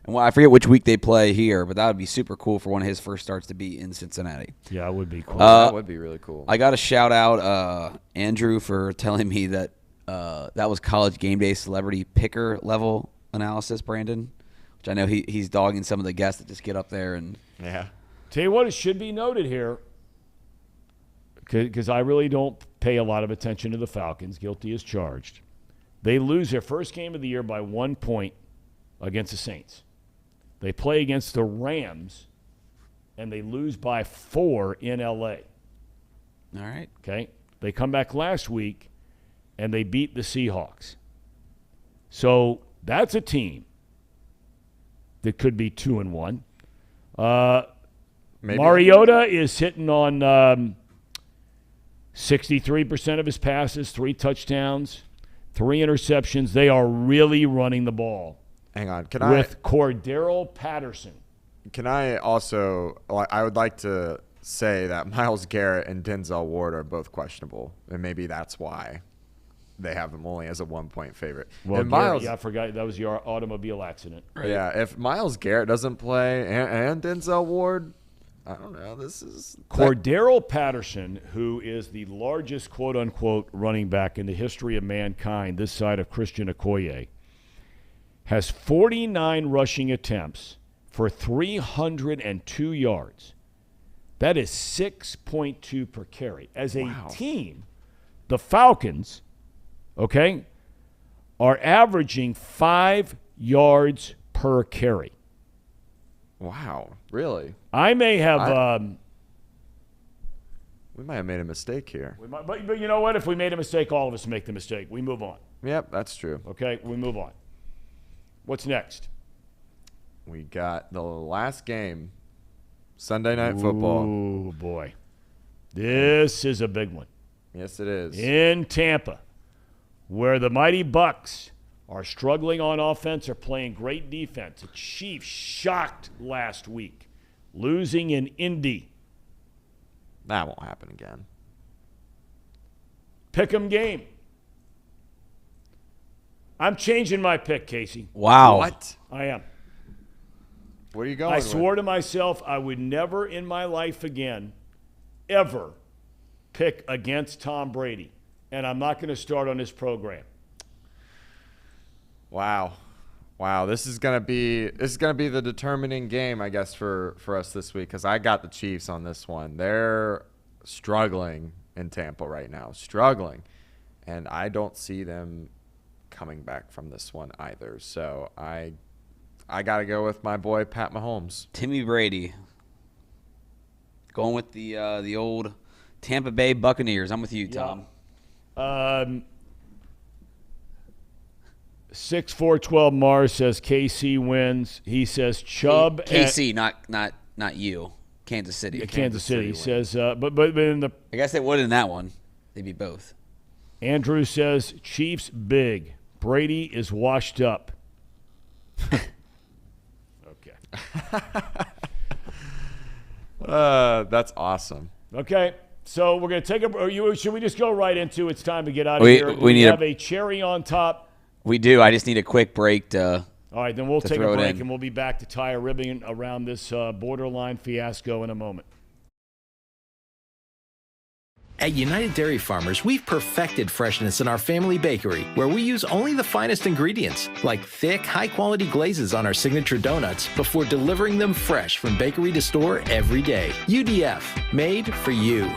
And I forget which week they play here, but that would be super cool for one of his first starts to be in Cincinnati. Yeah, it would be cool. That would be really cool. I got to shout out Andrew for telling me that that was College Game Day celebrity picker level analysis, Brandon, which I know he's dogging some of the guests that just get up there and yeah. Tell you what, it should be noted here, because I really don't pay a lot of attention to the Falcons. Guilty as charged. They lose their first game of the year by 1 point against the Saints. They play against the Rams, and they lose by 4 in L.A. All right. Okay? They come back last week, and they beat the Seahawks. So that's a team that could be 2-1. Mariota is hitting on 63% of his passes, 3 touchdowns, 3 interceptions. They are really running the ball. Hang on. With Cordero Patterson. Can I also – I would like to say that Myles Garrett and Denzel Ward are both questionable, and maybe that's why they have him only as a 1-point favorite. Well, Myles, I forgot that was your automobile accident. Right. Yeah, if Myles Garrett doesn't play and Denzel Ward, I don't know. This is Cordero Patterson, who is the largest quote-unquote running back in the history of mankind this side of Christian Okoye, has 49 rushing attempts for 302 yards. That is 6.2 per carry. As a team, the Falcons, okay, are averaging 5 yards per carry. Wow, really? I may have we might have made a mistake here. But you know what? If we made a mistake, all of us make the mistake. We move on. Yep, that's true. Okay, we move on. What's next? We got the last game, Sunday Night Football. Oh, boy. This is a big one. Yes, it is. In Tampa, where the mighty Bucks are struggling on offense, are playing great defense. The Chiefs shocked last week, losing in Indy. That won't happen again. Pick'em game. I'm changing my pick, Casey. Wow. What? I am. What are you going I with? swore to myself I would never in my life again, ever, pick against Tom Brady. And I'm not going to start on this program. Wow. This is gonna be the determining game, I guess, for us this week, because I got the Chiefs on this one. They're struggling in Tampa right now, and I don't see them coming back from this one either. So I got to go with my boy Pat Mahomes. Timmy Brady. Going with the old Tampa Bay Buccaneers. I'm with you, Tom. 6412 Mars says KC wins. He says Chubb. KC, not you. Kansas City. Kansas City. He says, but in the. I guess they would in that one. They'd be both. Andrew says Chiefs big. Brady is washed up. Okay. That's awesome. Okay. So we're going to take should we just go right into it's time to get out of here? We have a cherry on top. We do. I just need a quick break to. All right, then we'll take a break and we'll be back to tie a ribbon around this borderline fiasco in a moment. At United Dairy Farmers, we've perfected freshness in our family bakery, where we use only the finest ingredients, like thick, high-quality glazes on our signature donuts, before delivering them fresh from bakery to store every day. UDF, made for you.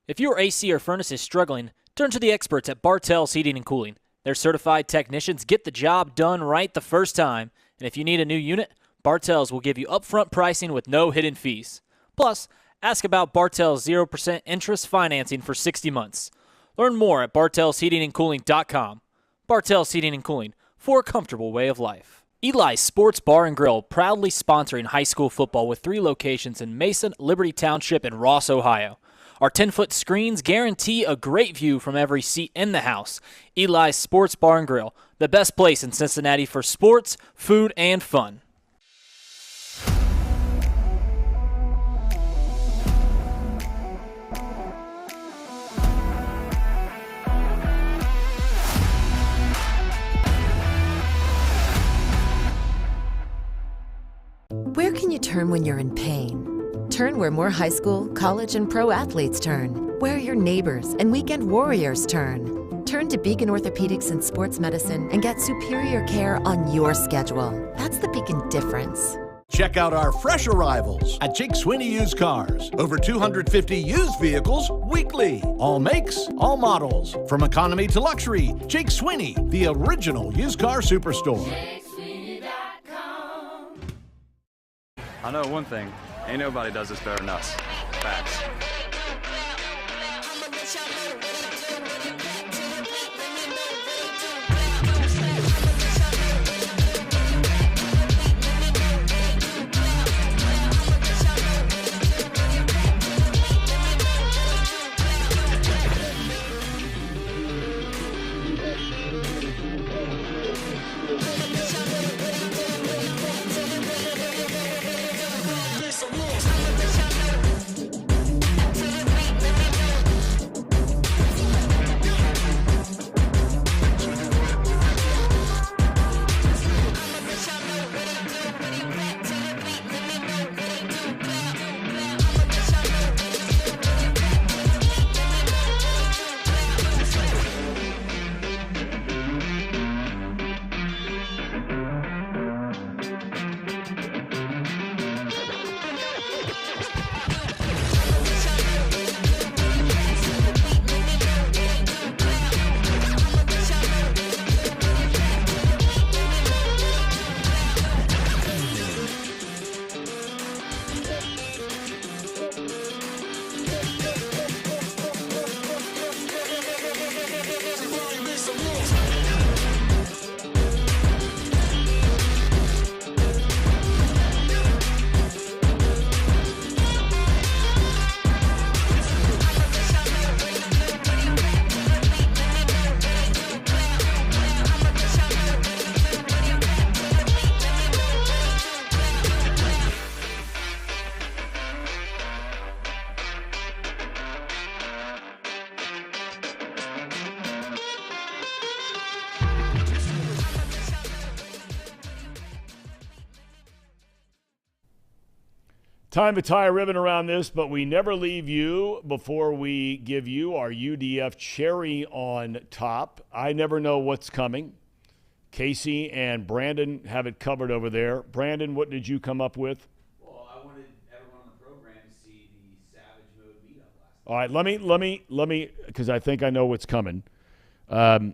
If your AC or furnace is struggling, turn to the experts at Bartell's Heating and Cooling. Their certified technicians get the job done right the first time. And if you need a new unit, Bartell's will give you upfront pricing with no hidden fees. Plus, ask about Bartell's 0% interest financing for 60 months. Learn more at bartellsheatingandcooling.com. Bartell's Heating and Cooling, for a comfortable way of life. Eli's Sports Bar and Grill, proudly sponsoring high school football with 3 locations in Mason, Liberty Township, and Ross, Ohio. Our 10-foot screens guarantee a great view from every seat in the house. Eli's Sports Bar and Grill, the best place in Cincinnati for sports, food, and fun. Where can you turn when you're in pain? Turn where more high school, college, and pro athletes turn. Where your neighbors and weekend warriors turn. Turn to Beacon Orthopedics and Sports Medicine and get superior care on your schedule. That's the Beacon difference. Check out our fresh arrivals at Jake Sweeney Used Cars. Over 250 used vehicles weekly. All makes, all models. From economy to luxury, Jake Sweeney, the original used car superstore. I know one thing. Ain't nobody does this better than us. Facts. Time to tie a ribbon around this, but we never leave you before we give you our UDF cherry on top. I never know what's coming. Casey and Brandon have it covered over there. Brandon, what did you come up with? Well, I wanted everyone on the program to see the Savage Mode meetup last night. All right, let me, because I think I know what's coming. I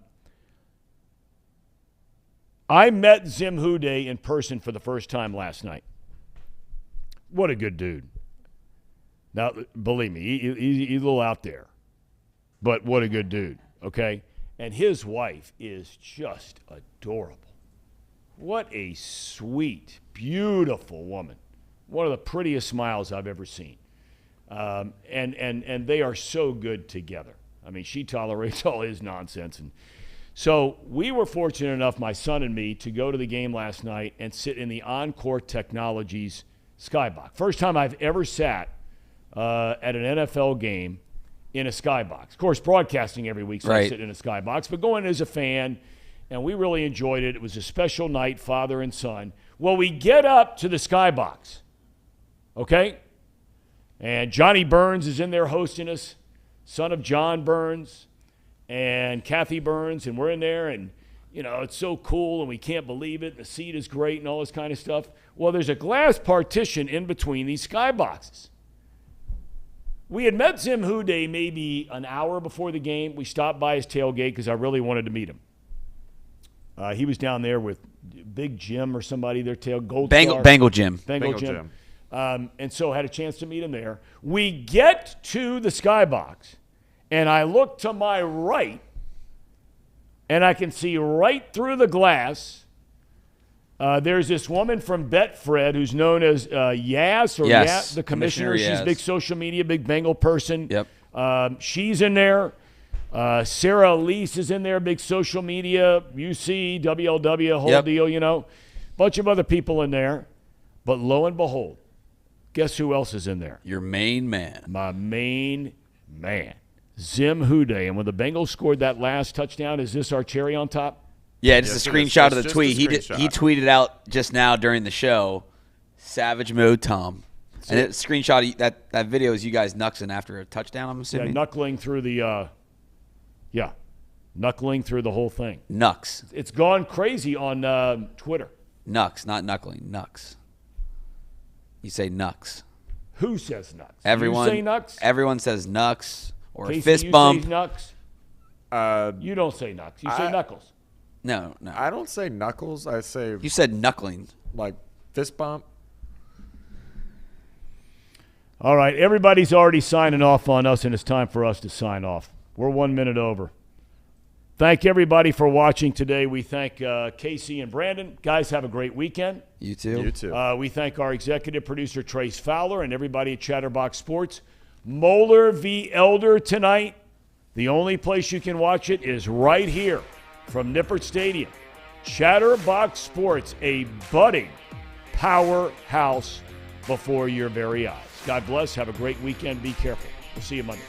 met Zim Houday in person for the first time last night. What a good dude. Now, believe me, he's a little out there. But what a good dude, okay? And his wife is just adorable. What a sweet, beautiful woman. One of the prettiest smiles I've ever seen. And they are so good together. I mean, she tolerates all his nonsense. And so we were fortunate enough, my son and me, to go to the game last night and sit in the Encore Technologies skybox. First time I've ever sat at an NFL game in a skybox. Of course, broadcasting every week, so I sit in a skybox, but going as a fan, and we really enjoyed it. It was a special night, father and son. Well, we get up to the skybox, okay? And Johnny Burns is in there hosting us, son of John Burns and Kathy Burns, and we're in there, and you know, it's so cool, and we can't believe it. The seat is great and all this kind of stuff. Well, there's a glass partition in between these skyboxes. We had met Zim Houday maybe an hour before the game. We stopped by his tailgate because I really wanted to meet him. He was down there with Big Jim or somebody, their Bengal Jim. Bengal Jim. And so I had a chance to meet him there. We get to the skybox, and I look to my right, and I can see right through the glass, there's this woman from Betfred who's known as Yas, the commissioner. She's a big social media, big Bengal person. Yep. She's in there. Sarah Elise is in there, big social media, UC, WLW, whole deal, you know. Bunch of other people in there. But lo and behold, guess who else is in there? Your main man. My main man. Zim Houday. And when the Bengals scored that last touchdown, is this our cherry on top? Yeah, just a screenshot of the tweet. He tweeted out just now during the show Savage mode Thom. And it screenshot that video is you guys knuckling after a touchdown, I'm assuming? Yeah, knuckling through the knuckling through the whole thing. Knucks. It's gone crazy on Twitter. Knucks, not knuckling. Knucks. You say knucks. Who says nuts? Everyone. You say nuts? Everyone says knucks or Casey, fist you bump. Say nucks? You don't say knucks. You say knuckles. No. I don't say knuckles. I say You said knuckling. like fist bump. All right, everybody's already signing off on us, and it's time for us to sign off. We're 1 minute over. Thank everybody for watching today. We thank Casey and Brandon. Guys, have a great weekend. You too. You too. We thank our executive producer, Trace Fowler, and everybody at Chatterbox Sports. Moeller v. Elder tonight. The only place you can watch it is right here from Nippert Stadium. Chatterbox Sports, a budding powerhouse before your very eyes. God bless. Have a great weekend. Be careful. We'll see you Monday.